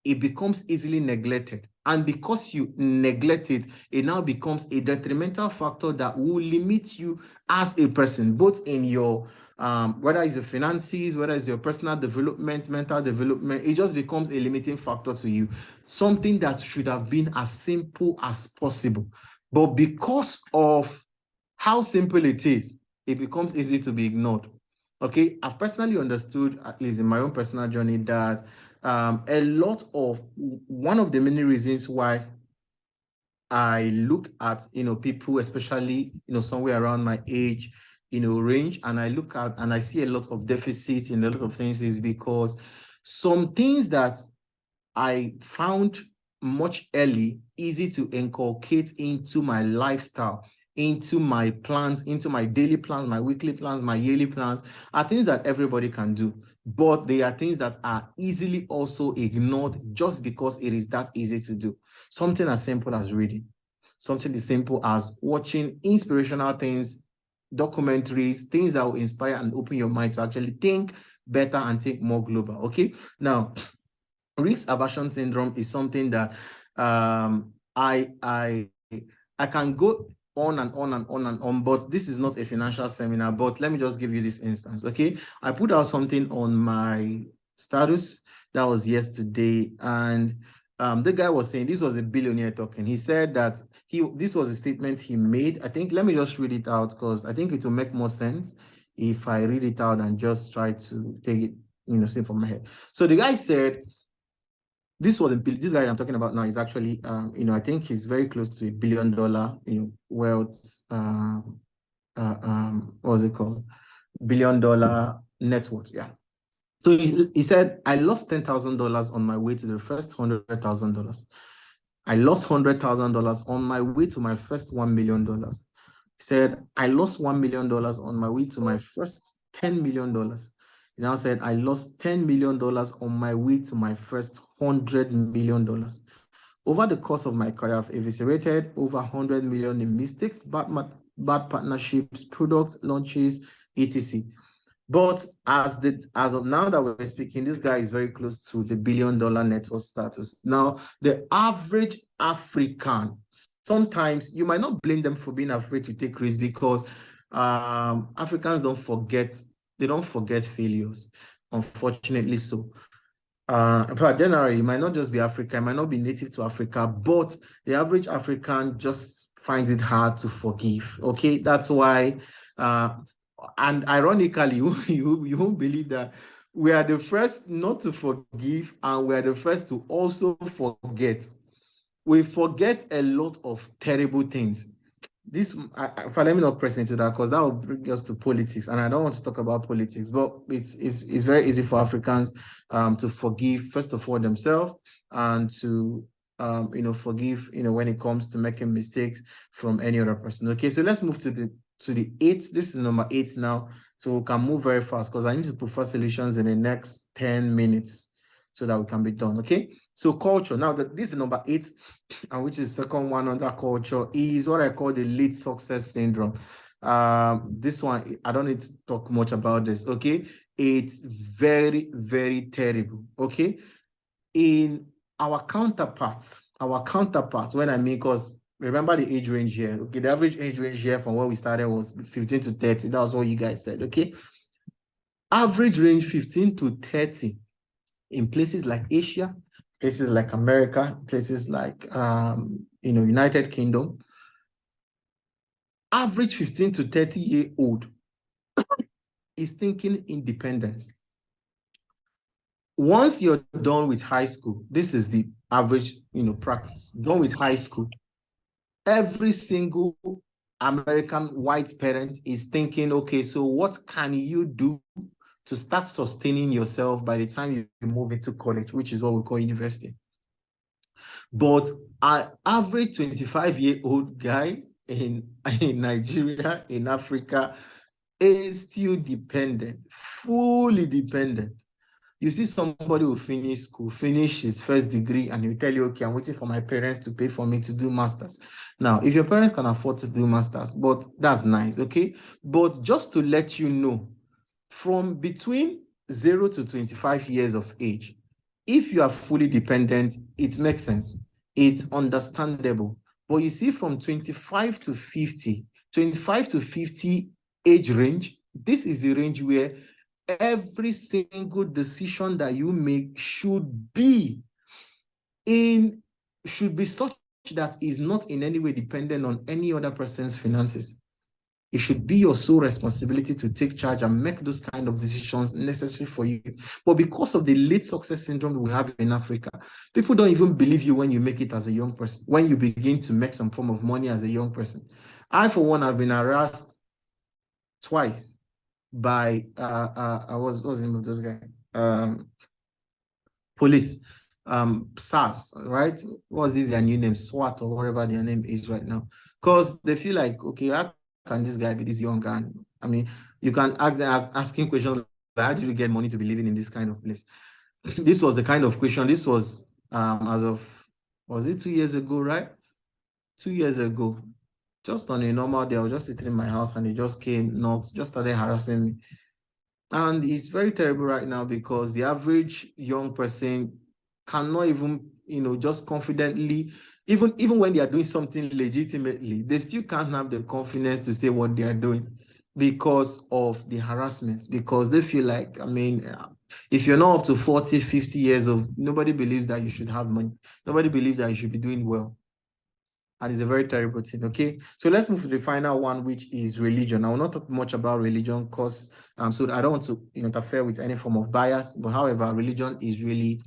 it becomes easily neglected. And because you neglect it, it now becomes a detrimental factor that will limit you as a person, both in your, whether it's your finances, whether it's your personal development, mental development, it just becomes a limiting factor to you. Something that should have been as simple as possible. But because of how simple it is, it becomes easy to be ignored. Okay, I've personally understood, at least in my own personal journey, that a lot of one of the many reasons why I look at people, especially somewhere around my age range, and I look at and I see a lot of deficit in a lot of things, is because some things that I found much early easy to inculcate into my lifestyle, into my plans, into my daily plans, my weekly plans, my yearly plans, are things that everybody can do. but they are things that are easily also ignored just because it is that easy to do. Something as simple as reading, something as simple as watching inspirational things, documentaries, things that will inspire and open your mind to actually think better and think more global. Okay, now risk aversion syndrome is something that I can go on and on and on and on, but this is not a financial seminar. But let me just give you this instance. Okay, I put out something on my status that was yesterday, and the guy was saying this was a billionaire talking. He said that this was a statement he made. I think, let me just read it out because I think it will make more sense if I read it out and just try to take it, say from my head. So the guy said, this guy I'm talking about now is actually, I think he's very close to $1 billion, wealth, what's it called? $1 billion net worth, yeah. So he said, I lost $10,000 on my way to the first $100,000. I lost $100,000 on my way to my first $1 million. He said, I lost $1 million on my way to my first $10 million. He now said, I lost $10 million on my way to my first $100 million. Over the course of my career, I've eviscerated over 100 million in mistakes, bad partnerships, product launches, etc. But as of now that we're speaking, this guy is very close to the $1 billion net worth status. Now, the average African, sometimes you might not blame them for being afraid to take risks because Africans don't forget failures, unfortunately so. But generally, it might not just be Africa, it might not be native to Africa, but the average African just finds it hard to forgive. Okay, that's why, and ironically, you won't believe that we are the first not to forgive, and we are the first to also forget. We forget a lot of terrible things. Let me not press into that because that will bring us to politics, and I don't want to talk about politics, but it's very easy for Africans to forgive, first of all, themselves, and to forgive when it comes to making mistakes from any other person. Okay, so let's move to the 8. This is number 8 now, so we can move very fast because I need to put first solutions in the next 10 minutes so that we can be done. Okay, so culture. Now this is number 8, and which is the second one under culture, is what I call the late success syndrome. This one, I don't need to talk much about this. Okay, it's very, very terrible. Okay, in our counterparts, when I mean, because remember the age range here. Okay, the average age range here from where we started was 15 to 30. That was what you guys said. Okay, average range 15 to 30 in places like Asia, places like America, places like United Kingdom. Average 15 to 30-year-old is thinking independent. Once you're done with high school, this is the average practice. Done with high school, every single American white parent is thinking, okay, so what can you do to start sustaining yourself by the time you move into college, which is what we call university. But an average 25-year-old guy in Nigeria, in Africa, is still dependent, fully dependent. You see somebody who finish his first degree, and he'll tell you, okay, I'm waiting for my parents to pay for me to do masters. Now, if your parents can afford to do masters, but that's nice, okay? But just to let you know, from between 0 to 25 years of age, if you are fully dependent, it makes sense. It's understandable. But you see, from 25 to 50 age range, this is the range where every single decision that you make should be such that is not in any way dependent on any other person's finances. It should be your sole responsibility to take charge and make those kind of decisions necessary for you. But because of the late success syndrome we have in Africa, people don't even believe you when you make it as a young person, when you begin to make some form of money as a young person. I, for one, have been harassed twice by, what's the name of those guys? Police, SARS, right? What's their new name? SWAT or whatever their name is right now. Because they feel like, okay, how can this guy be this young guy? I mean, you can ask them asking questions how did you get money to be living in this kind of place? This was the kind of question. This was as of, was it 2 years ago, right? 2 years ago, just on a normal day, I was just sitting in my house and they just came, knocked, just started harassing me. And it's very terrible right now because the average young person cannot even, just confidently, even when they are doing something legitimately, they still can't have the confidence to say what they are doing because of the harassment, because they feel like, if you're not up to 40, 50 years old, nobody believes that you should have money. Nobody believes that you should be doing well. And it's a very terrible thing, okay? So let's move to the final one, which is religion. I will not talk much about religion because so I don't want to interfere with any form of bias, but however, religion is really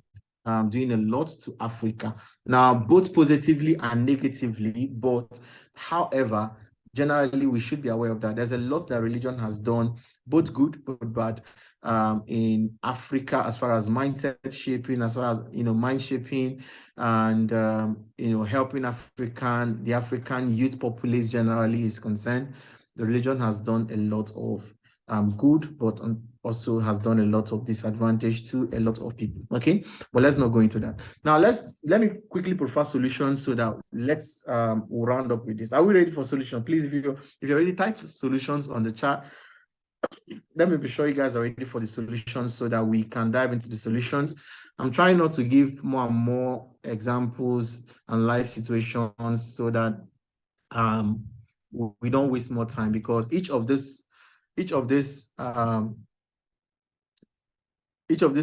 doing a lot to Africa. Now, both positively and negatively, but however, generally, we should be aware of that. There's a lot that religion has done, both good, both bad, in Africa, as far as mindset shaping, as far as, mind shaping, and, helping the African youth populace generally is concerned. The religion has done a lot of good, but also has done a lot of disadvantage to a lot of people. Okay, but let's not go into that. Now, let me quickly provide solutions so that let's we'll round up with this. Are we ready for solution? Please, if you already type solutions on the chat, let me be sure you guys are ready for the solutions so that we can dive into the solutions. I'm trying not to give more and more examples and life situations so that we don't waste more time, because each of these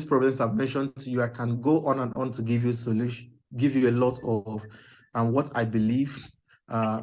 problems I've mentioned to you, I can go on and on to give you a lot of what I believe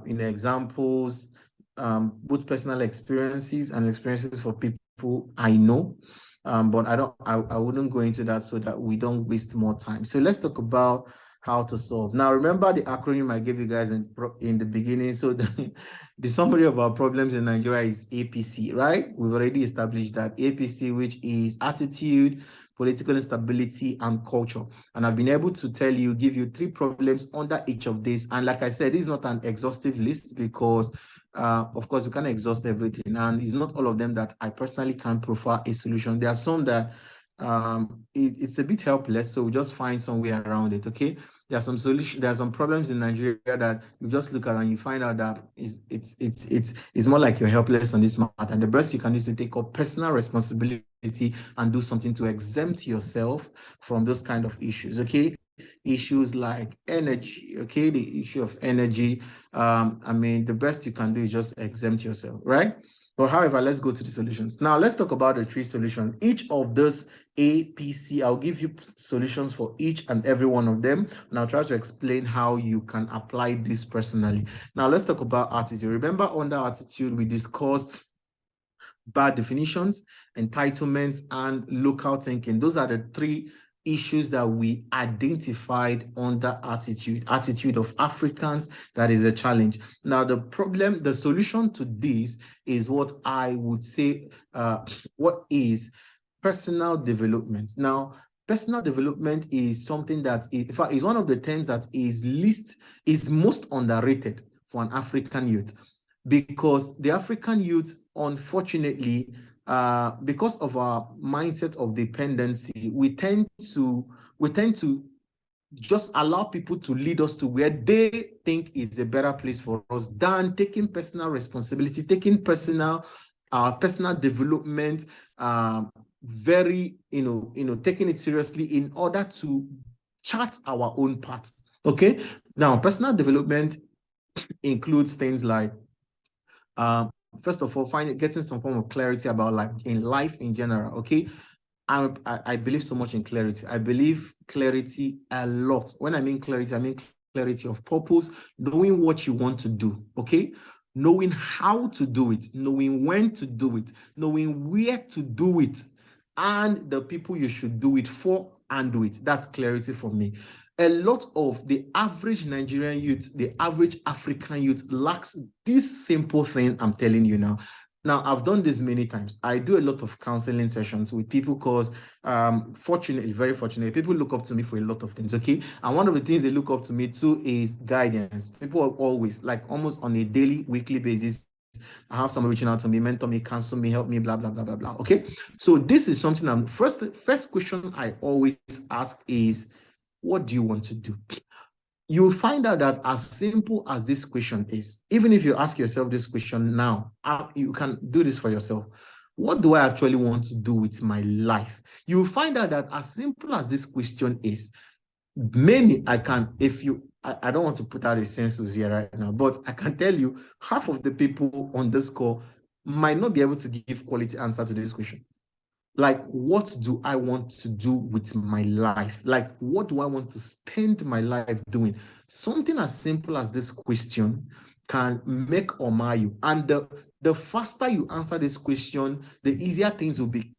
in examples, both personal experiences and experiences for people I know. But I wouldn't go into that so that we don't waste more time. So let's talk about how to solve. Now, remember the acronym I gave you guys in the beginning. So the summary of our problems in Nigeria is APC, right? We've already established that APC, which is attitude, political instability, and culture. And I've been able to give you 3 problems under each of these. And like I said, this is not an exhaustive list because of course, you can't exhaust everything, and it's not all of them that I personally can profile a solution. There are some that it's a bit helpless, so we just find some way around it. Okay, there are some solutions. There are some problems in Nigeria that you just look at and you find out that it's more like you're helpless on this matter, and the best you can do is to take up personal responsibility and do something to exempt yourself from those kind of issues. Okay, issues like energy. Okay, the issue of energy. The best you can do is just exempt yourself, right? But however, let's go to the solutions. Now, let's talk about the 3 solutions. Each of those A, P, C, I'll give you solutions for each and every one of them, and I'll try to explain how you can apply this personally. Now, let's talk about attitude. Remember, under attitude, we discussed bad definitions, entitlements, and local thinking. Those are the 3 issues that we identified under attitude of Africans. That is a challenge. Now, the solution to this is what I would say, what is personal development. Now, personal development is something that, in fact, is one of the terms that is most underrated for an African youth, because the African youth, unfortunately, because of our mindset of dependency, we tend to just allow people to lead us to where they think is a better place for us than taking personal responsibility, taking personal development, very, taking it seriously in order to chart our own path. Okay, now personal development includes things like first of all, getting some form of clarity about life in general. Okay, I believe so much in clarity. I believe clarity a lot. When I mean clarity of purpose, knowing what you want to do. Okay, knowing how to do it, knowing when to do it, knowing where to do it, and the people you should do it for and do it. That's clarity for me. A lot of the average Nigerian youth, the average African youth lacks this simple thing I'm telling you now. Now, I've done this many times. I do a lot of counseling sessions with people because, fortunately, very fortunately, people look up to me for a lot of things, okay? And one of the things they look up to me too is guidance. People are always, almost on a daily, weekly basis, I have someone reaching out to me, mentor me, counsel me, help me, blah, blah, blah, blah, blah. Okay. So this is something first question I always ask is, what do you want to do? You'll find out that as simple as this question is, even if you ask yourself this question now, you can do this for yourself. What do I actually want to do with my life? You'll find out that as simple as this question is, many, I don't want to put out a census here right now, but I can tell you half of the people on this call might not be able to give quality answer to this question. Like, what do I want to do with my life? Like, what do I want to spend my life doing? Something as simple as this question can make or mar you. And the faster you answer this question, the easier things will be,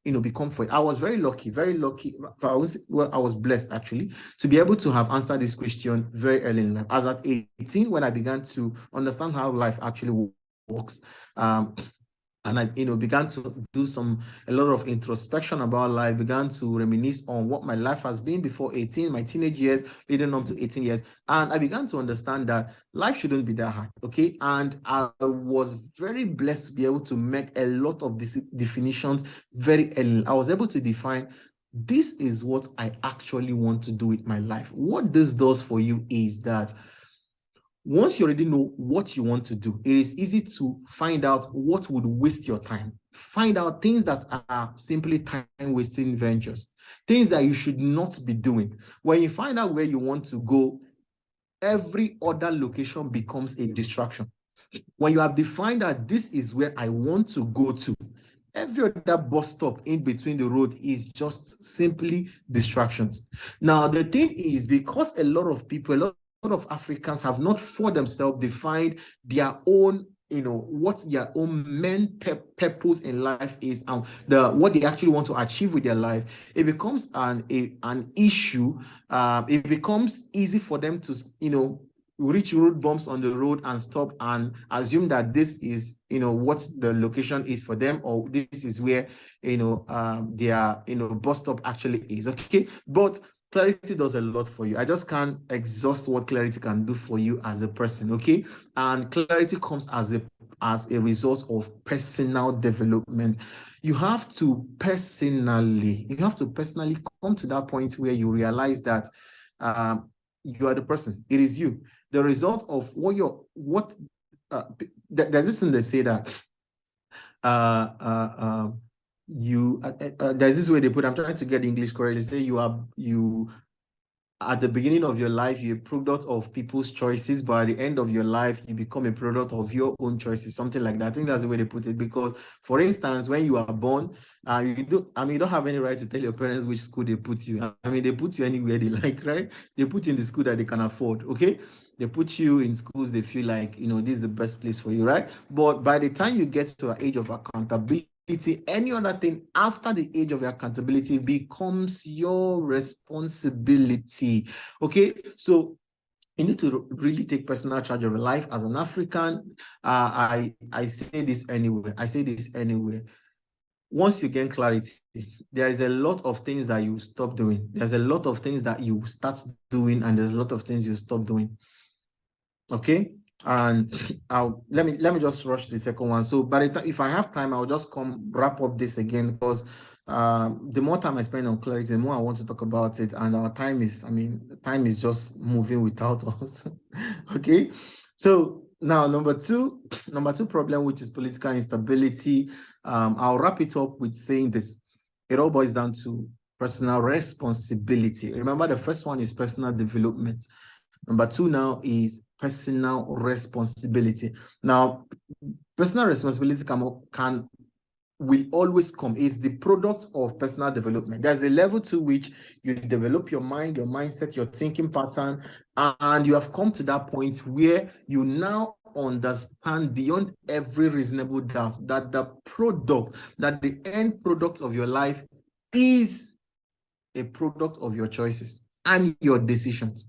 become for you. I was very lucky. I was blessed actually to be able to have answered this question very early in life. As at 18, when I began to understand how life actually works, and I, began to do a lot of introspection about life, began to reminisce on what my life has been before 18, my teenage years, leading up to 18 years. And I began to understand that life shouldn't be that hard, okay? And I was very blessed to be able to make a lot of these definitions very early. I was able to define, this is what I actually want to do with my life. What this does for you is that once you already know what you want to do, it is easy to find out what would waste your time. Find out things that are simply time-wasting ventures, things that you should not be doing. When you find out where you want to go, every other location becomes a distraction. When you have defined that this is where I want to go to, every other bus stop in between the road is just simply distractions. Now, the thing is, because a lot of Africans have not for themselves defined their own, what their own main purpose in life is, and what they actually want to achieve with their life, it becomes an issue. It becomes easy for them to, reach road bumps on the road and stop and assume that this is, what the location is for them, or this is where, their, bus stop actually is. Okay, but clarity does a lot for you. I just can't exhaust what clarity can do for you as a person, okay? And clarity comes as a result of personal development. You have to personally come to that point where you realize that you are the person. It is you. The result of there's this thing they say that there's this way they put, I'm trying to get the English correctly, say you at the beginning of your life, you're a product of people's choices, but at the end of your life, you become a product of your own choices, something like that. I think that's the way they put it. Because, for instance, when you are born, you don't have any right to tell your parents which school they put you. They put you anywhere they like, right? They put you in the school that they can afford, okay? They put you in schools they feel like, this is the best place for you, right? But by the time you get to an age of accountability, any other thing after the age of accountability becomes your responsibility. Okay, so you need to really take personal charge of your life as an African. I say this anyway. Once you gain clarity, there is a lot of things that you stop doing. There's a lot of things that you start doing, and there's a lot of things you stop doing. Okay. And let me just rush the second one. So by the time, if I have time, I'll just come wrap up this again, because the more time I spend on clarity, the more I want to talk about it. And our time is, time is just moving without us. Okay. So now number two problem, which is political instability. I'll wrap it up with saying this. It all boils down to personal responsibility. Remember, the first one is personal development. Number two now is personal responsibility. Now, personal responsibility will always come. It's the product of personal development. There's a level to which you develop your mind, your mindset, your thinking pattern, and you have come to that point where you now understand beyond every reasonable doubt that the end product of your life is a product of your choices and your decisions.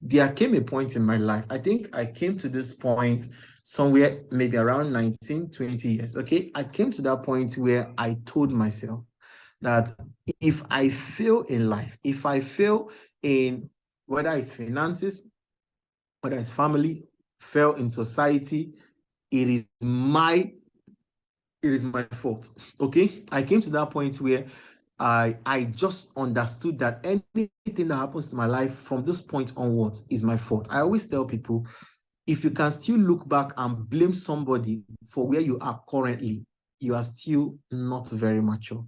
There came a point in my life, I think I came to this point somewhere maybe around 19, 20 years, okay? I came to that point where I told myself that if I fail in life, if I fail in whether it's finances, whether it's family, fail in society, it is my fault. Okay, I came to that point where I just understood that anything that happens to my life from this point onwards is my fault. I always tell people, if you can still look back and blame somebody for where you are currently, you are still not very mature.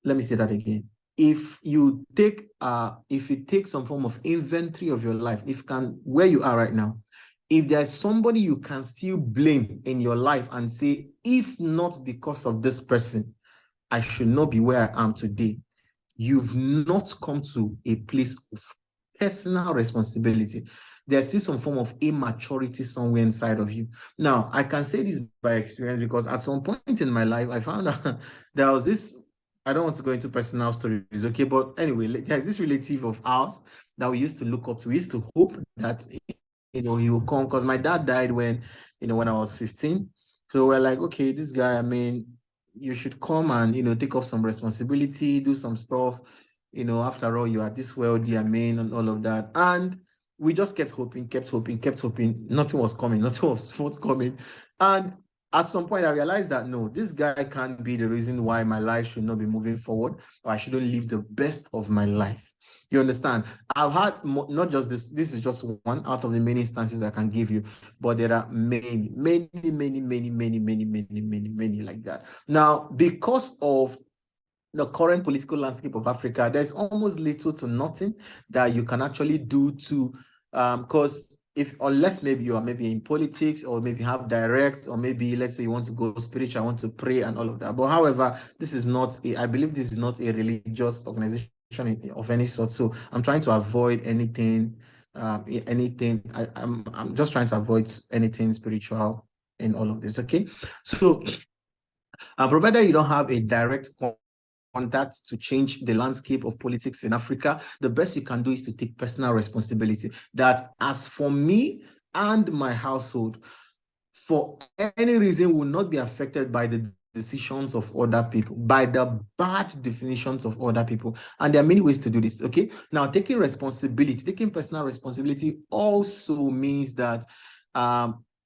Let me say that again. If you take some form of inventory of your life, where you are right now, if there's somebody you can still blame in your life and say, if not because of this person, I should not be where I am today, you've not come to a place of personal responsibility. There's still some form of immaturity somewhere inside of you. Now, I can say this by experience because at some point in my life, I found out there was this, I don't want to go into personal stories, okay? But anyway, there's this relative of ours that we used to look up to. We used to hope that, he will come, because my dad died when I was 15. So we're like, okay, this guy, I mean, you should come and, take up some responsibility, do some stuff. After all, you are this wealthy, I mean, and all of that. And we just kept hoping. Nothing was coming. Nothing was forthcoming. And at some point, I realized that, no, this guy can't be the reason why my life should not be moving forward, or I shouldn't live the best of my life. You understand? I've had not just this. This is just one out of the many instances I can give you, but there are many like that. Now, because of the current political landscape of Africa, there's almost little to nothing that you can actually do to, because unless maybe you are maybe in politics, or maybe have direct, or maybe let's say you want to go spiritual, want to pray and all of that. But however, I believe this is not a religious organization of any sort. So I'm trying to avoid anything. I'm just trying to avoid anything spiritual in all of this. Okay, so provided you don't have a direct contact to change the landscape of politics in Africa, the best you can do is to take personal responsibility. That as for me and my household, for any reason, will not be affected by the decisions of other people, by the bad definitions of other people. And there are many ways to do this. Okay, now taking personal responsibility also means that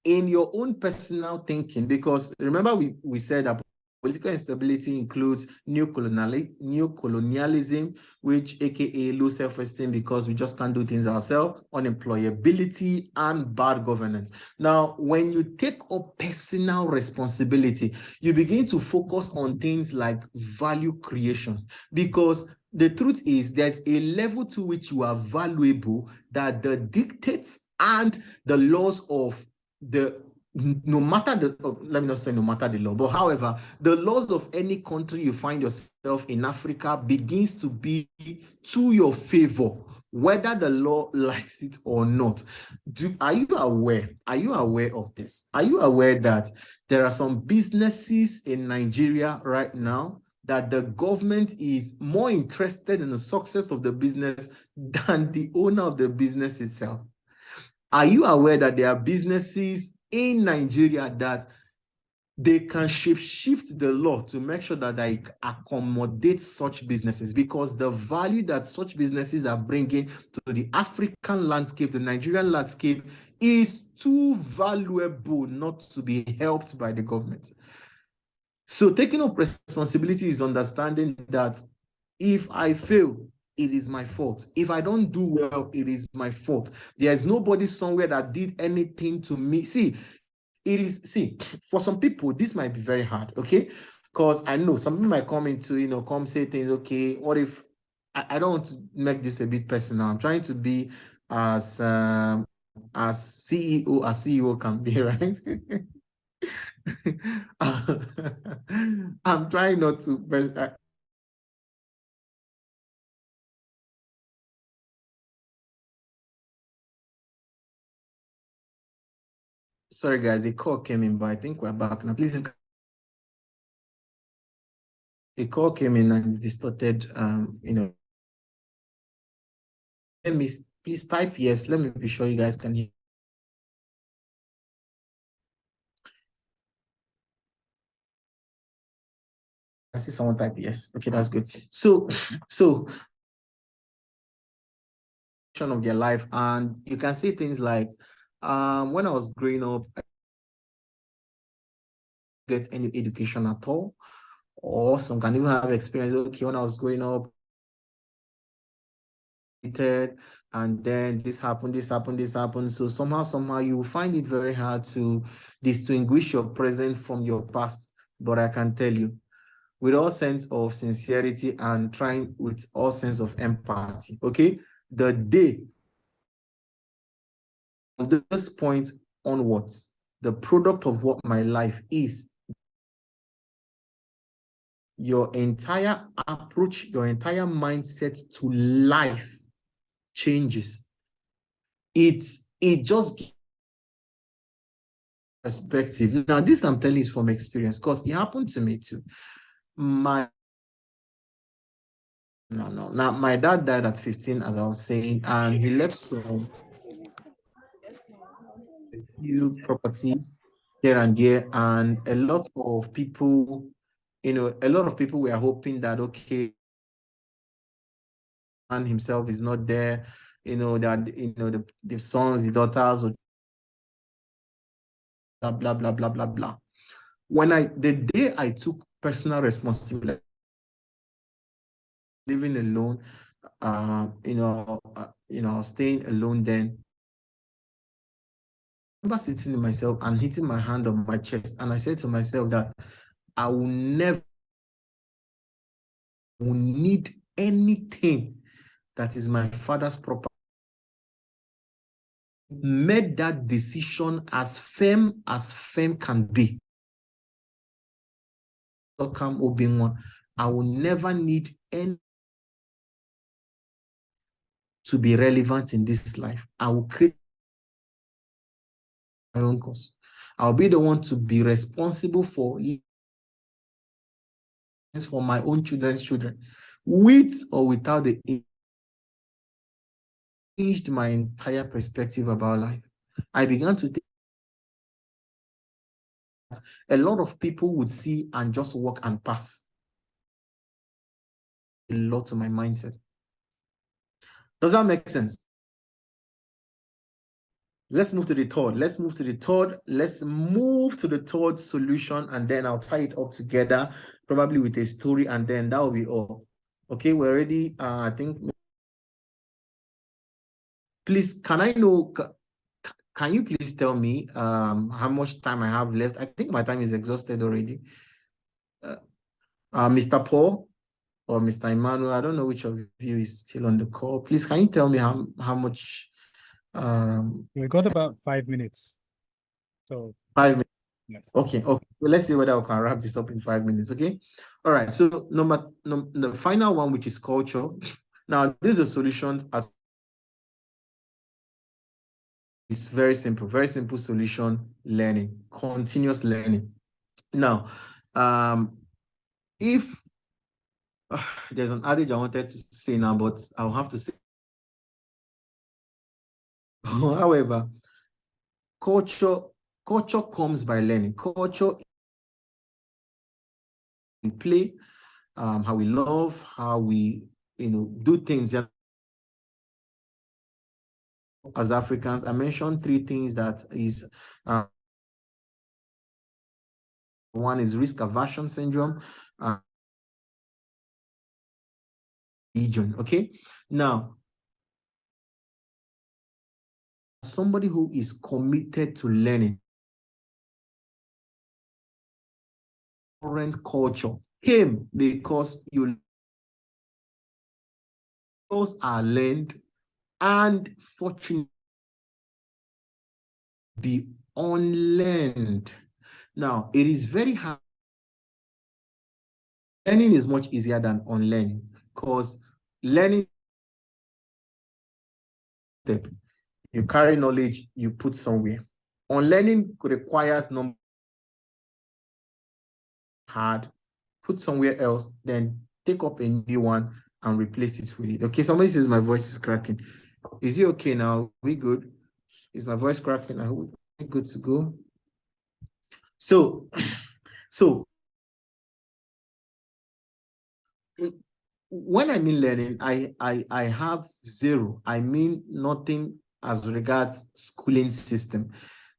in your own personal thinking, because remember we said that political instability includes new colonialism, which aka low self-esteem because we just can't do things ourselves, unemployability, and bad governance. Now, when you take up personal responsibility, you begin to focus on things like value creation, because the truth is there's a level to which you are valuable that the dictates and the laws of no matter let me not say no matter the law, but however, the laws of any country you find yourself in Africa begins to be to your favor, whether the law likes it or not. Are you aware of this? Are you aware that there are some businesses in Nigeria right now that the government is more interested in the success of the business than the owner of the business itself? Are you aware that there are businesses in Nigeria that they can shift the law to make sure that they accommodate such businesses, because the value that such businesses are bringing to the African landscape, the Nigerian landscape, is too valuable not to be helped by the government? So taking up responsibility is understanding that if I fail, it is my fault. If I don't do well, it is my fault. There's nobody somewhere that did anything to me. For some people, this might be very hard, okay? Because I know some people might come into, come say things, okay, what if, I don't want to make this a bit personal. I'm trying to be as CEO can be, right? I'm trying not to, sorry guys, a call came in, but I think we're back now. Please, a call came in and distorted, let me, please type yes. Let me be sure you guys can hear. I see someone type yes. Okay, that's good. So of their life, and you can see things like when I was growing up, get any education at all, or some can even have experience. Okay, when I was growing up, and then this happened. So somehow you find it very hard to distinguish your present from your past. But I can tell you, with all sense of sincerity and trying with all sense of empathy, okay, the day from this point onwards, the product of what my life is, your entire approach, your entire mindset to life changes. It just gives perspective. Now, this I'm telling you is from experience, because it happened to me too. My dad died at 15, as I was saying, and he left some few properties here and there, and a lot of people, were hoping that, okay, and himself is not there, that the sons, the daughters, or blah blah blah blah blah. The day I took personal responsibility, living alone, staying alone, then I remember sitting in myself and hitting my hand on my chest, and I said to myself that I will never need anything that is my father's property. Made that decision as firm can be. I will never need any to be relevant in this life. I will create my own course. I'll be the one to be responsible for my own children's children, with or without the changed my entire perspective about life. I began to think a lot of people would see and just walk and pass. A lot to my mindset. Does that make sense? Let's move to the third. Let's move to the third solution, and then I'll tie it up together, probably with a story, and then that will be all. Okay, we're ready. I think. Please, can I know? Can you please tell me how much time I have left? I think my time is exhausted already. Mr. Paul or Mr. Emmanuel, I don't know which of you is still on the call. Please, can you tell me how much? We got about 5 minutes. So 5 minutes. yes. Okay. So let's see whether I can wrap this up in 5 minutes. Okay. All right. So the final one, which is culture. Now, this is a solution. It's very simple solution: learning, continuous learning. Now, if there's an adage I wanted to say now, but I'll have to say, however, culture comes by learning. Culture, we play, how we love, how we do things. As Africans, I mentioned 3 things that is one is risk aversion syndrome, religion. Okay, now somebody who is committed to learning, current culture came because those are learned and fortunately be unlearned. Now, it is very hard. Learning is much easier than unlearning, because learning step, you carry knowledge, you put somewhere. Unlearning requires number hard, put somewhere else, then take up a new one and replace it with it. Okay, somebody says my voice is cracking. Is it okay now? We good? Is my voice cracking? I hope we're good to go. So when I mean learning, I have zero. I mean nothing as regards schooling system.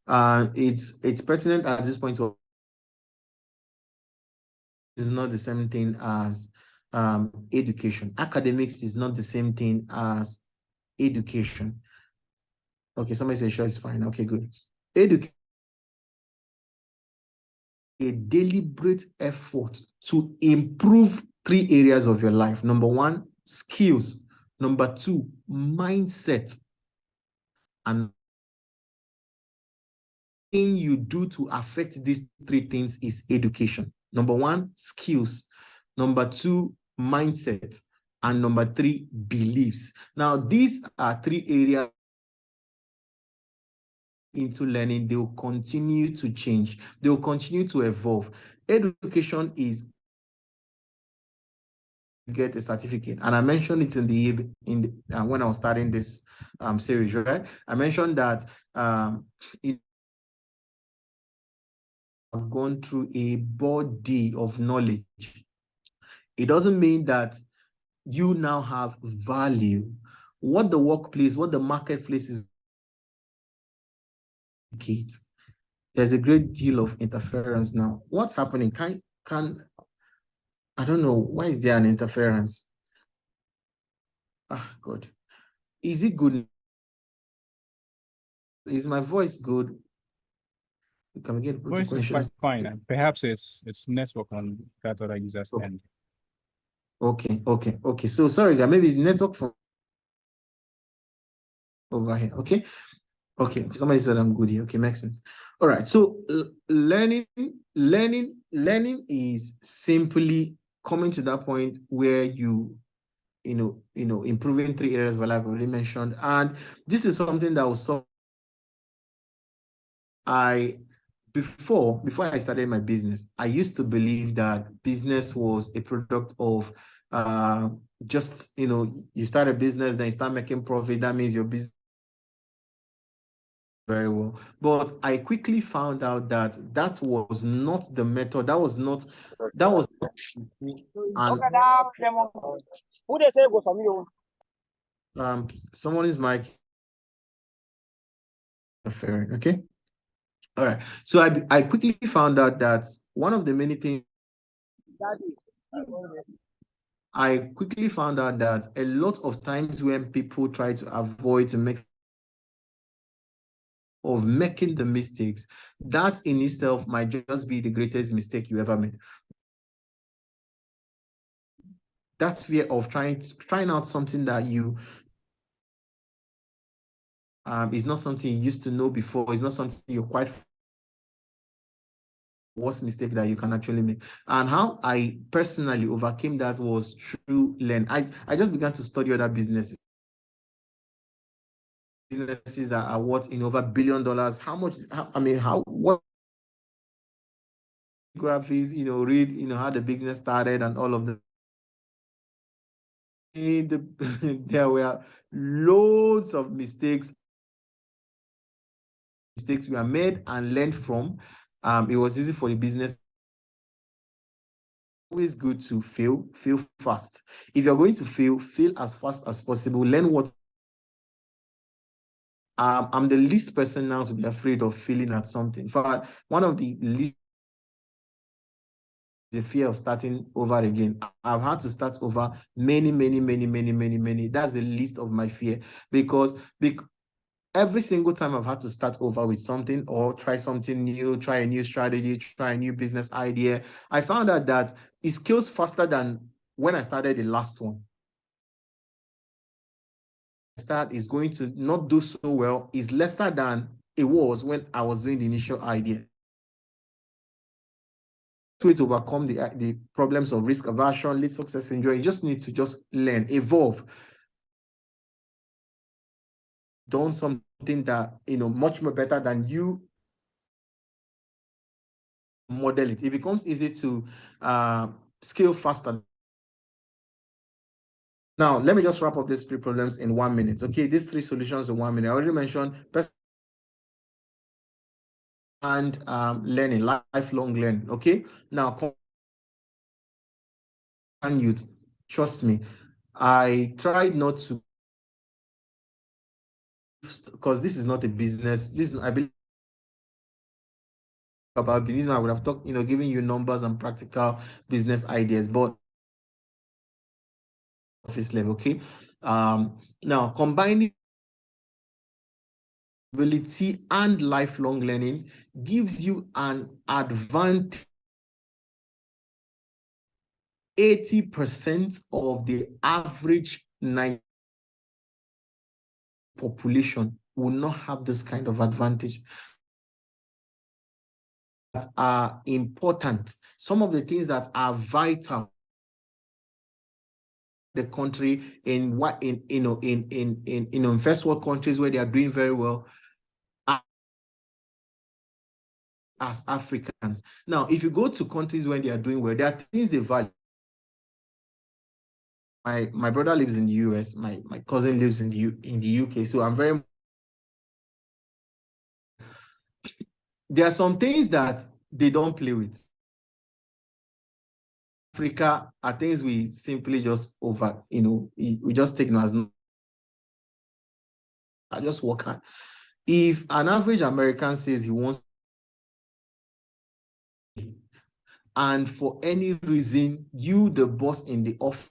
It's pertinent at this point of is not the same thing as education. Academics is not the same thing as education. Okay, somebody say sure, it's fine. Okay, good. Education, a deliberate effort to improve 3 areas of your life. Number 1, skills. Number 2, mindset. And thing you do to affect these 3 things is education. Number 1, skills. Number 2, mindset. And number 3, beliefs. Now, these are 3 areas into learning. They will continue to change. They will continue to evolve. Education is get a certificate, and I mentioned it when I was starting this series, right? I mentioned that it have gone through a body of knowledge. It doesn't mean that you now have value. What the workplace, what the marketplace is, there's a great deal of interference now. What's happening? I don't know, why is there an interference? God. Is it good? Is my voice good? Can we get Voice is quite fine. And perhaps it's network on that other user's end. Okay. So sorry, guys, maybe it's network from over here. Okay. Somebody said I'm good here. Okay, makes sense. All right. So learning is simply coming to that point where you improving 3 areas of life I've already mentioned, and this is something that was so before I started my business, I used to believe that business was a product of just you start a business, then you start making profit. That means your business very well. But I quickly found out that that was not the method. That was not. Someone's mic. Okay. All right. So I quickly found out that one of the many things I quickly found out that a lot of times when people try to avoid making the mistakes, that in itself might just be the greatest mistake you ever made. That fear of trying out something that you is not something you used to know before. It's not something you're quite worst mistake that you can actually make. And how I personally overcame that was through learn. I just began to study other businesses that are worth in over $1 billion. What graphics, read, how the business started and all of them. There were loads of mistakes were made and learned from. It was easy for the business. Always good to fail fast. If you're going to fail as fast as possible. Learn what. I'm the least person now to be afraid of failing at something. In fact, one of the least, the fear of starting over again. I've had to start over many. That's the least of my fear, because every single time I've had to start over with something or try something new, try a new strategy, try a new business idea, I found out that it scales faster than when I started the last one. Start is going to not do so well is lesser than it was when I was doing the initial idea. Way to overcome the problems of risk aversion, lead success, enjoy. You just need to just learn, evolve. Done something that much more better than you model it. It becomes easy to scale faster. Now, let me just wrap up these 3 problems in 1 minute. Okay, these 3 solutions in 1 minute. I already mentioned and learning, lifelong learning. Okay, now youth, trust me, I tried not to, because this is not a business. I believe about business, I would have talked, giving you numbers and practical business ideas, but office level, okay? Now combining ability and lifelong learning gives you an advantage. 80% of the average population will not have this kind of advantage. That are important. Some of the things that are vital the country in first world countries where they are doing very well as Africans. Now, if you go to countries where they are doing well, there are things they value. My brother lives in the US, my cousin lives in the UK, so I'm very. There are some things that they don't play with. Africa are things we simply just we just take them as I just work hard. If an average American says he wants, and for any reason, you, the boss in the office,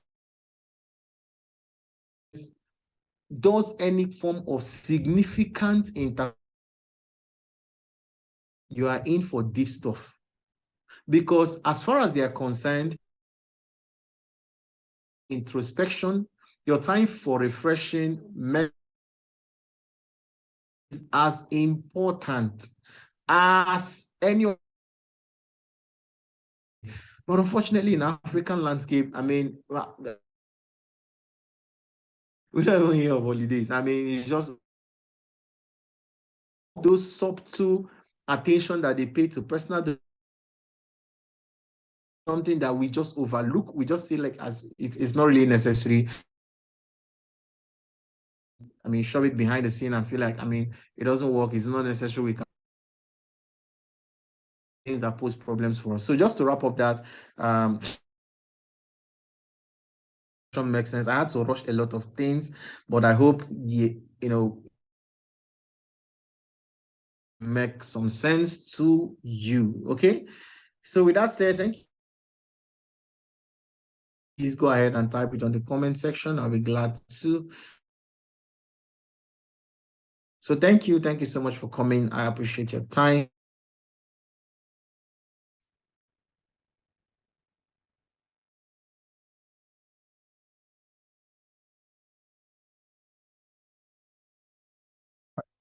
does any form of significant you are in for deep stuff. Because as far as they are concerned, introspection, your time for refreshing is as important as any. But unfortunately, in African landscape, I mean, we don't even hear of holidays. I mean, it's just those subtle attention that they pay to personal, something that we just overlook. We just see like as it's not really necessary. I mean, shove it behind the scene and feel like, I mean, it doesn't work. It's not necessary. We can things that pose problems for us. So just to wrap up that, makes sense. I had to rush a lot of things, but I hope make some sense to you. Okay. So with that said, thank you. Please go ahead and type it on the comment section. I'll be glad to. So thank you. Thank you so much for coming. I appreciate your time.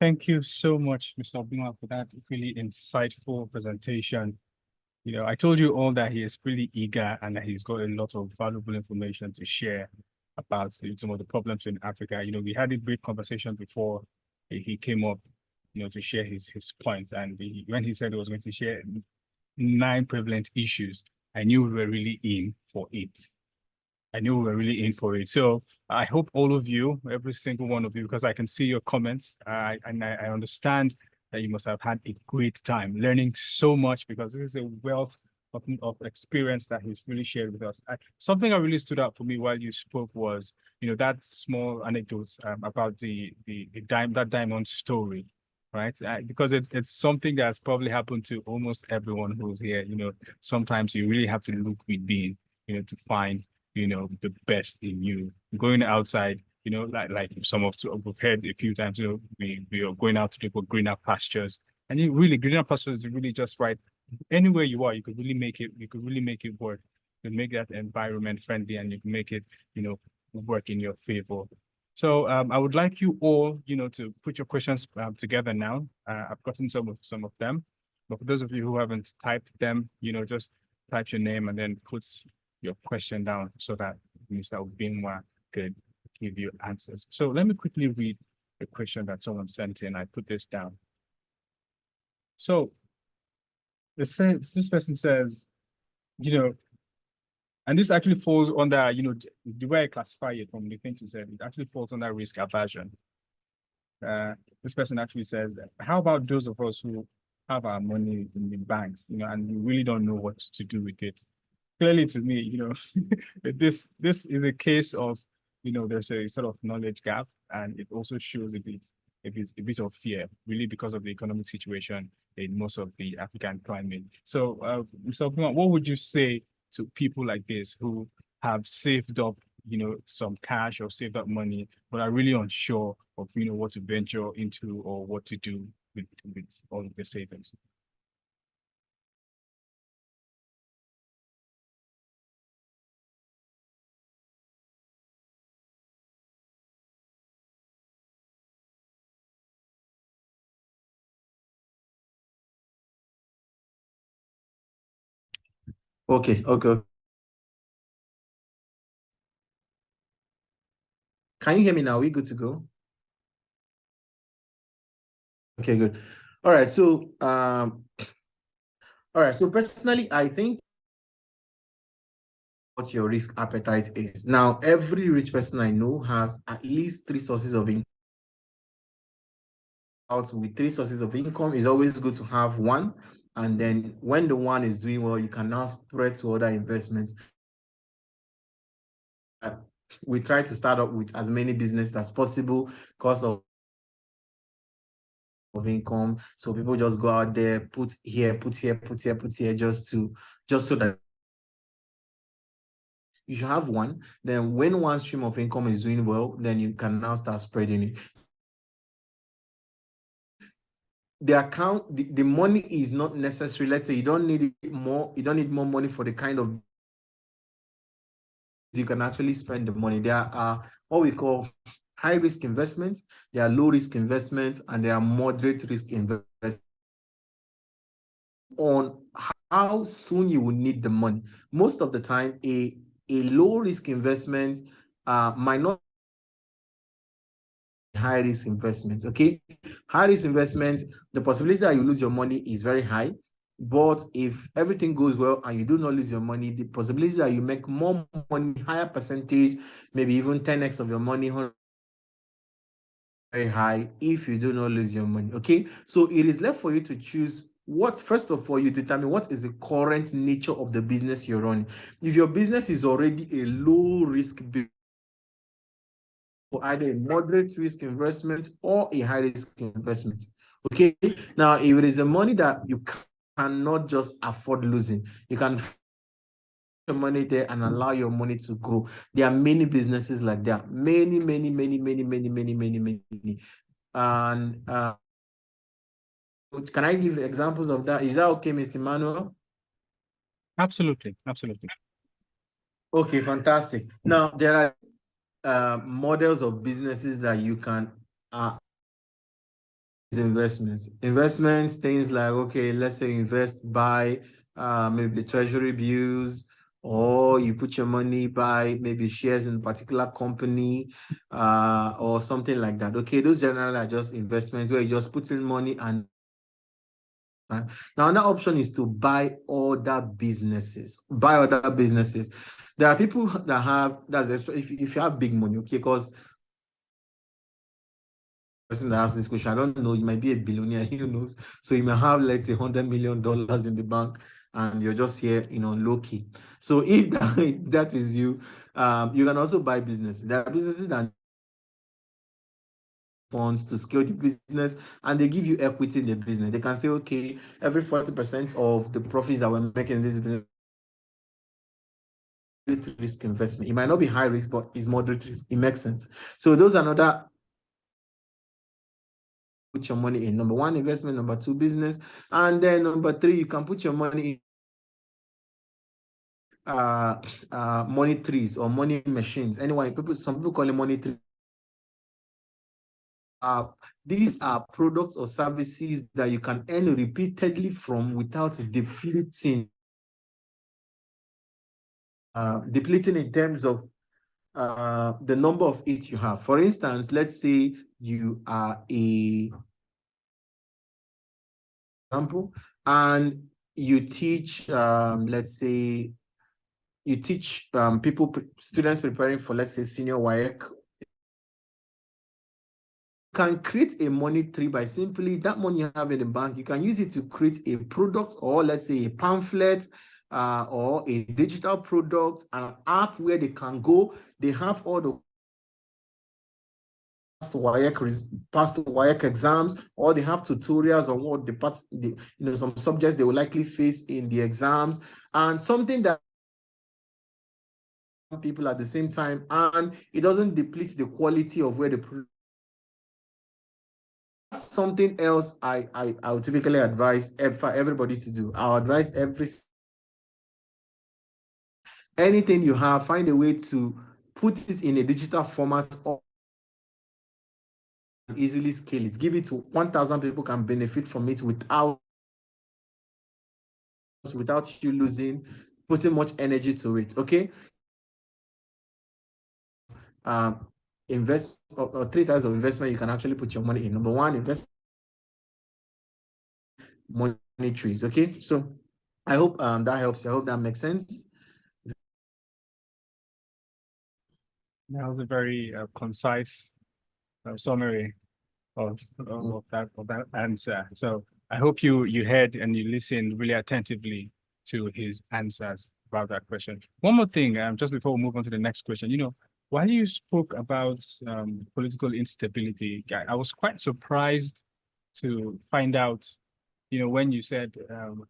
Thank you so much, Mr. Obinwa, for that really insightful presentation. I told you all that he is really eager and that he's got a lot of valuable information to share about some of the problems in Africa. We had a great conversation before he came up, to share his points. And when he said he was going to share 9 prevalent issues, I knew we were really in for it. So I hope all of you, every single one of you, because I can see your comments, and I understand that you must have had a great time learning so much, because this is a wealth of experience that he's really shared with us. Something that really stood out for me while you spoke was, that small anecdote about that diamond story, right? Because it's something that's probably happened to almost everyone who's here. Sometimes you really have to look within, to find the best in you. Going outside, like some of we've heard a few times, we are going out to look for greener pastures. And greener pastures is really just right. Anywhere you are, you could really make it work. You can make that environment friendly, and you can make it, work in your favor. So I would like you all, to put your questions together now. I've gotten some of them, but for those of you who haven't typed them, just type your name and then put your question down so that Mr. Obinwa could give you answers. So let me quickly read the question that someone sent in. I put this down. So this person says, and this actually falls under, the way I classify it from the thing you said, it actually falls under risk aversion. This person actually says, how about those of us who have our money in the banks, and we really don't know what to do with it? Clearly to me, this is a case of, there's a sort of knowledge gap, and it also shows a bit a bit of fear, really because of the economic situation in most of the African climate. So, Mr. Obiman, what would you say to people like this who have saved up, some cash or saved up money, but are really unsure of, what to venture into or what to do with all of the savings? Okay. Can you hear me now? Are we good to go? Okay, good. All right. So, personally, I think what your risk appetite is. Now, every rich person I know has at least 3 sources of income. Out with 3 sources of income, it's always good to have one. And then when the one is doing well, you can now spread to other investments. We try to start up with as many businesses as possible because of income. So people just go out there, put here, just so that you should have one. Then when one stream of income is doing well, then you can now start spreading it. The money is not necessary. Let's say you don't need more money for the kind of you can actually spend the money. There are what we call high risk investments, there are low risk investments, and there are moderate risk investments on how soon you will need the money. Most of the time, a low risk investment might not be high risk investment. Okay, high risk investment, the possibility that you lose your money is very high. But if everything goes well and you do not lose your money, the possibility that you make more money, higher percentage, maybe even 10x of your money, very high if you do not lose your money. Okay, so it is left for you to choose what. First of all, you determine what is the current nature of the business you're running. If your business is already a low risk business, for either a moderate risk investment or a high risk investment. Okay, now if it is a money that you cannot just afford losing, you can your money there and allow your money to grow. There are many businesses like that. Many. And can I give examples of that? Is that okay, Mr. Manuel? Absolutely. Okay, fantastic. Now there are models of businesses that you can investments, things like, okay, let's say invest by maybe treasury bills, or you put your money by maybe shares in a particular company or something like that. Okay, those generally are just investments where you just put in money. And now another option is to buy other businesses. There are people that have, if you have big money, okay, because person that asks this question, I don't know, you might be a billionaire, who knows? So you may have, let's say, $100 million in the bank, and you're just here, low key. So if that is you, you can also buy businesses. There are businesses that funds to scale the business, and they give you equity in the business. They can say, okay, every 40% of the profits that we're making in this business, risk investment. It might not be high risk, but it's moderate risk. It makes sense. So those are another. Put your money in. Number 1, investment. Number 2, business. And then number 3, you can put your money in money trees or money machines. Anyway, some people call it money trees. These are products or services that you can earn repeatedly from without depleting. Depleting in terms of the number of it you have. For instance, let's say you are a example, and you teach, let's say, you teach students preparing for, let's say, senior WAEC. You can create a money tree by simply that money you have in the bank. You can use it to create a product, or let's say a pamphlet, or a digital product, an app where they can go. They have all the pass the WAEC exams, or they have tutorials on what some subjects they will likely face in the exams, and something that people at the same time, and it doesn't deplete the quality of where the something else I would typically advise for everybody to do. I'll advise anything you have, find a way to put it in a digital format or easily scale it. Give it to 1,000 people can benefit from it without you putting much energy to it. Okay. Invest or 3 types of investment you can actually put your money in. Number one, invest money trees. Okay, so I hope that helps. I hope that makes sense. That was a very concise summary of that answer. So I hope you heard and you listened really attentively to his answers about that question. One more thing, just before we move on to the next question, while you spoke about political instability, I was quite surprised to find out, when you said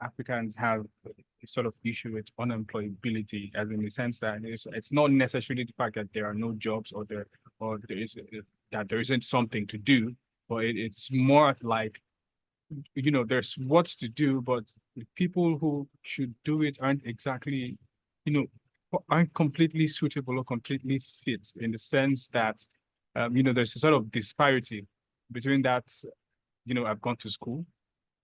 Africans have a sort of issue with unemployability, as in the sense that it's not necessarily the fact that there are no jobs or there isn't something to do, but it's more like, there's what to do, but the people who should do it aren't exactly, aren't completely suitable or completely fit, in the sense that, there's a sort of disparity between that, I've gone to school,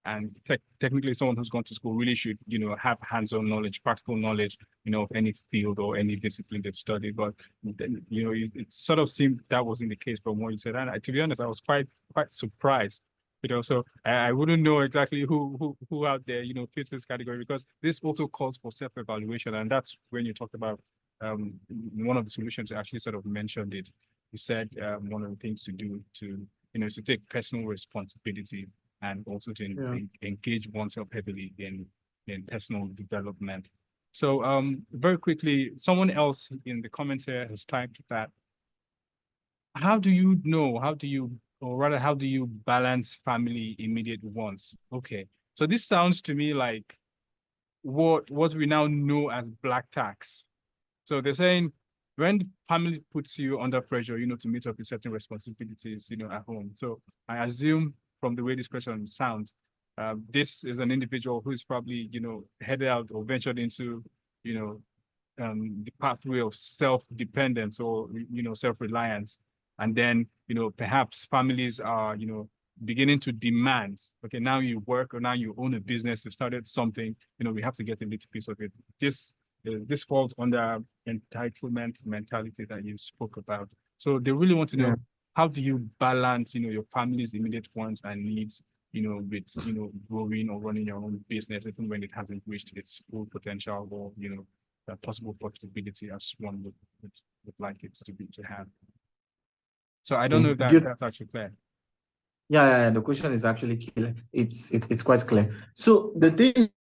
and technically someone who's gone to school really should, have hands-on knowledge, practical knowledge, of any field or any discipline they've studied. But then, it sort of seemed that wasn't the case from what you said. And to be honest, I was quite surprised. So I wouldn't know exactly who out there, fits this category, because this also calls for self-evaluation. And that's when you talked about one of the solutions, you actually sort of mentioned it. You said one of the things to do to take personal responsibility, and also to engage oneself heavily in personal development. So very quickly, someone else in the comments here has typed that, how do you balance family immediate wants? Okay, so this sounds to me like what we now know as black tax. So they're saying, when family puts you under pressure, to meet up with certain responsibilities, at home. So I assume, from the way this question sounds, this is an individual who is probably, headed out or ventured into, the pathway of self-dependence or, self-reliance. And then, perhaps families are, beginning to demand, okay, now you work, or now you own a business, you started something, we have to get a little piece of it. This falls under entitlement mentality that you spoke about. So they really want to know, how do you balance, your family's immediate wants and needs, with, growing or running your own business, even when it hasn't reached its full potential, or, possible profitability as one would like it to have. So I don't know if that's actually clear. Yeah, the question is actually clear. It's quite clear. So the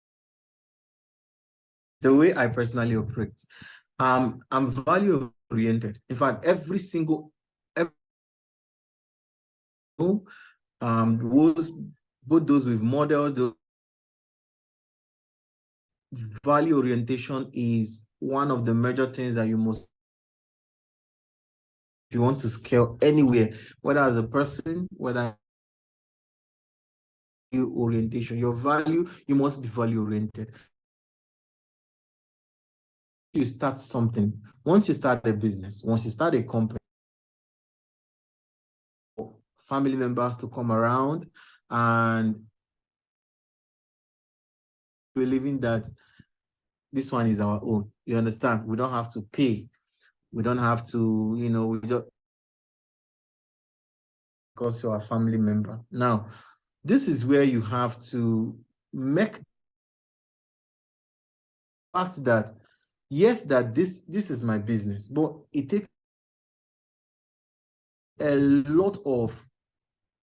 way I personally operate, I'm value oriented. In fact, both those with model, value orientation is one of the major things that you must, if you want to scale anywhere, whether as a person, whether orientation, your value, you must be value oriented. You start something, once you start a business, once you start a company, family members to come around and believing that this one is our own. You understand? We don't have to pay. We don't have to, we don't, because you're a family member. Now, this is where you have to make fact that, yes, that this is my business, but it takes a lot of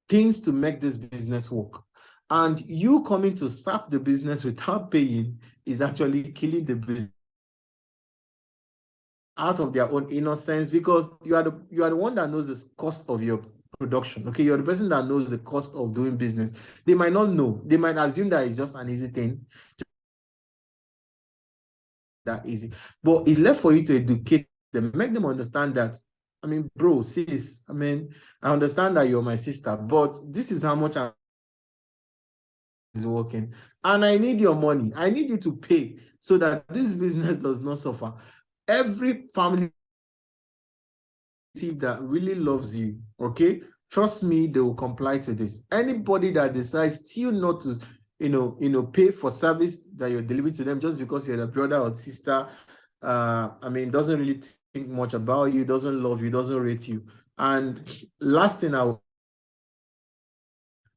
things to make this business work. And you coming to sap the business without paying is actually killing the business out of their own innocence, because you are the one that knows the cost of your production. Okay, you're the person that knows the cost of doing business. They might not know. They might assume that it's just an easy thing. That easy. But it's left for you to educate them, make them understand that, I mean, bro, sis, I mean, I understand that you're my sister, but this is how much I is working. And I need your money. I need you to pay so that this business does not suffer. Every family that really loves you, okay, trust me, they will comply to this. Anybody that decides still not to pay for service that you're delivering to them just because you're a brother or sister, I mean, doesn't really think much about you, doesn't love you, doesn't rate you. And last thing I will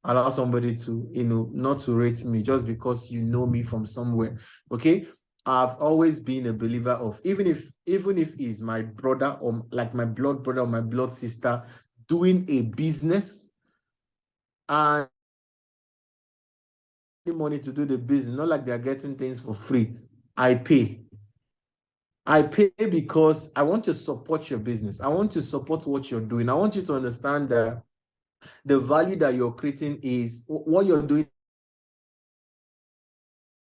allow somebody to, not to rate me just because you know me from somewhere. Okay. I've always been a believer of, even if he's my brother or like my blood brother or my blood sister doing a business and money to do the business, not like they're getting things for free. I pay because I want to support your business. I want to support what you're doing. I want you to understand that the value that you're creating is what you're doing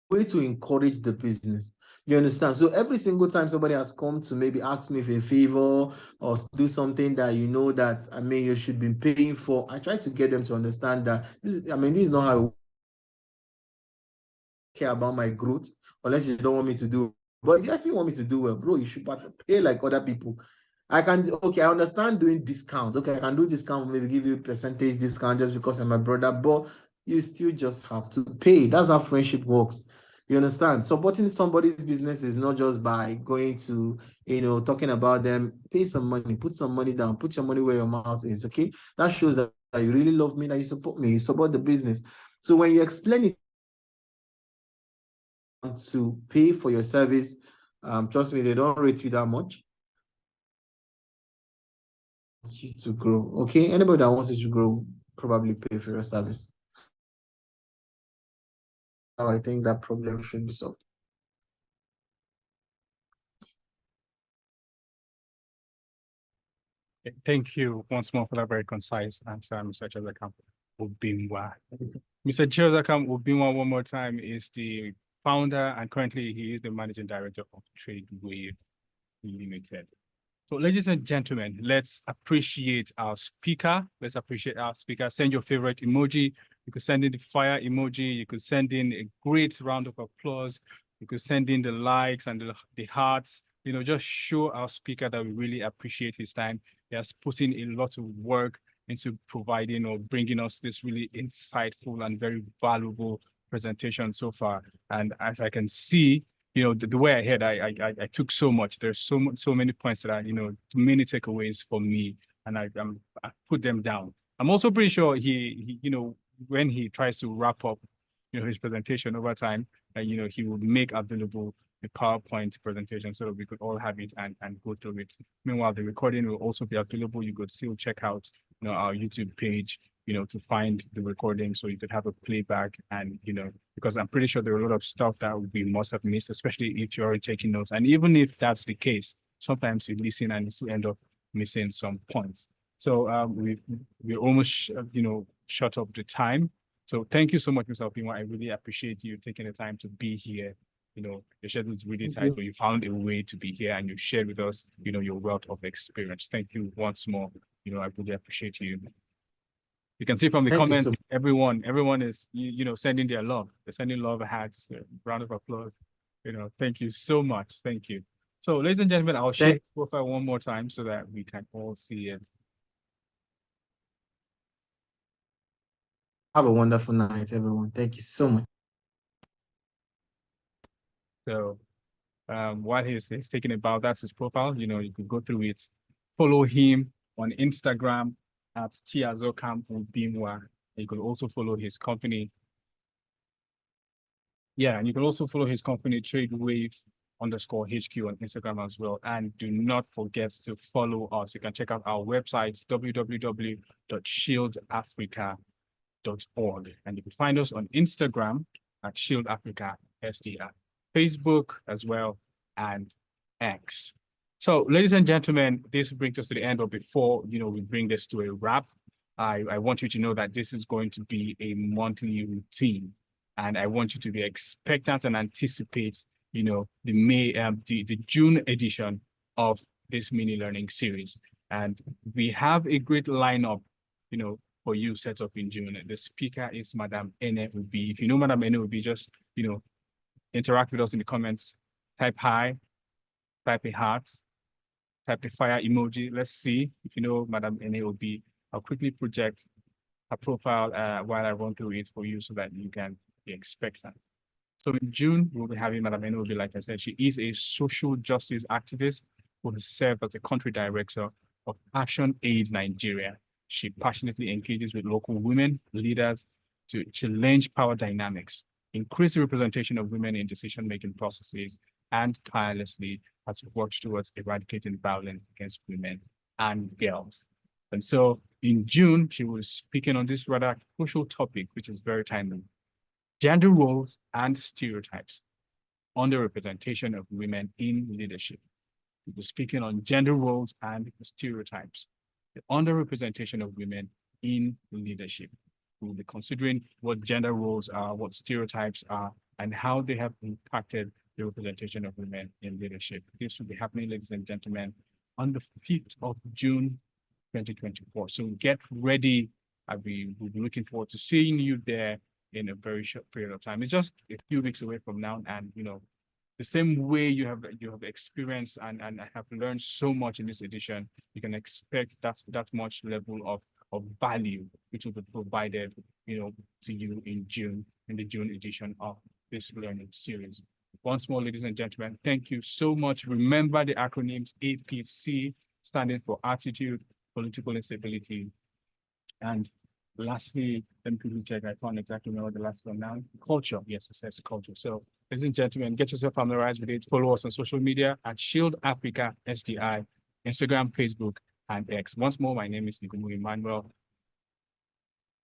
way to encourage the business. You understand? So every single time somebody has come to maybe ask me for a favor or do something that you know that, I mean, you should be paying for, I try to get them to understand that this is not how I care about my growth, unless you don't want me to do. But if you actually want me to do well, bro, you should pay like other people. I understand doing discounts. Okay, I can do discount, maybe give you percentage discount just because I'm my brother, but you still just have to pay. That's how friendship works. You understand? Supporting somebody's business is not just by going to, talking about them. Pay some money, put some money down, put your money where your mouth is, okay? That shows that you really love me, that you support me, you support the business. So when you explain it to pay for your service, trust me, they don't rate you that much. You to grow, okay? Anybody that wants you to grow probably pay for your service. I think that problem should be solved. Thank you once more for that very concise answer, Mr. Chozakam Obimwa. Mr. Chozakam Obimwa, one more time, is the founder and currently he is the managing director of TradeWave Limited. So ladies and gentlemen, let's appreciate our speaker. Let's appreciate our speaker. Send your favorite emoji. You could send in the fire emoji. You could send in a great round of applause. You could send in the likes and the hearts. Just show our speaker that we really appreciate his time. He has put in a lot of work into providing or bringing us this really insightful and very valuable presentation so far. And as I can see, the way I heard, I took so much. There's so many points that are, many takeaways for me, and I put them down. I'm also pretty sure he when he tries to wrap up, his presentation over time, he will make available a PowerPoint presentation so that we could all have it and go through it. Meanwhile, the recording will also be available. You could still check out, our YouTube page, to find the recording so you could have a playback and, because I'm pretty sure there are a lot of stuff that we must have missed, especially if you're already taking notes. And even if that's the case, sometimes you listen and you still end up missing some points. So we almost, shut up the time. So thank you so much, Mr. Opima. I really appreciate you taking the time to be here. Your schedule is really tight, but you found a way to be here and you shared with us, your wealth of experience. Thank you once more. I really appreciate you. You can see from the comments, everyone is, sending their love. They're sending love hats, round of applause. Thank you so much. Thank you. So, ladies and gentlemen, I'll share the profile one more time so that we can all see it. Have a wonderful night, everyone. Thank you so much. So, while he's taking about, that's his profile. You could go through it. Follow him on Instagram at Chiazokam Ubimwa. You could also follow his company. Yeah, and you can also follow his company, TradeWave _HQ on Instagram as well. And do not forget to follow us. You can check out our website, www.shieldafrica.org. And you can find us on Instagram at Shield Africa SDR, Facebook as well, and X. So, ladies and gentlemen, this brings us to the end, but before, we bring this to a wrap, I want you to know that this is going to be a monthly routine, and I want you to be expectant and anticipate, the June edition of this mini learning series. And we have a great lineup, for you set up in June. The speaker is Madam Ene Ubi. If you know Madam Ene Ubi, just, interact with us in the comments, type hi, type a heart, type the fire emoji. Let's see if you know Madam Ene Ubi. I'll quickly project her profile while I run through it for you so that you can be expectant. So in June, we'll be having Madam Ene Ubi. Like I said, she is a social justice activist who has served as the country director of Action Aid Nigeria. She passionately engages with local women leaders to challenge power dynamics, increase the representation of women in decision-making processes, and tirelessly has worked towards eradicating violence against women and girls. And so in June, she was speaking on this rather crucial topic, which is very timely: gender roles and stereotypes, underrepresentation of women in leadership. We were speaking on gender roles and stereotypes, the underrepresentation of women in leadership. We'll be considering what gender roles are, what stereotypes are, and how they have impacted the representation of women in leadership. This will be happening, ladies and gentlemen, on the 5th of June, 2024. So get ready. We'll be looking forward to seeing you there in a very short period of time. It's just a few weeks away from now, and the same way you have experienced and have learned so much in this edition, you can expect that much level of value which will be provided to you in the June edition of this learning series. Once more, ladies and gentlemen, thank you so much. Remember the acronyms APC, standing for Attitude, Political Instability, and lastly, let me quickly check. I can't exactly remember the last one now. Culture. Yes, it says culture. So, ladies and gentlemen, get yourself familiarized with it. Follow us on social media at Shield Africa SDI, Instagram, Facebook, and X. Once more, my name is Nikumu Emmanuel.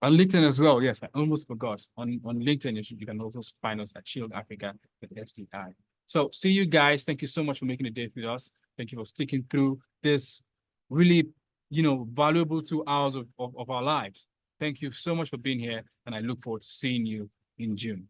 On LinkedIn as well. Yes, I almost forgot. On LinkedIn, you can also find us at Shield Africa SDI. So, see you guys. Thank you so much for making the day with us. Thank you for sticking through this really, valuable 2 hours of our lives. Thank you so much for being here, and I look forward to seeing you in June.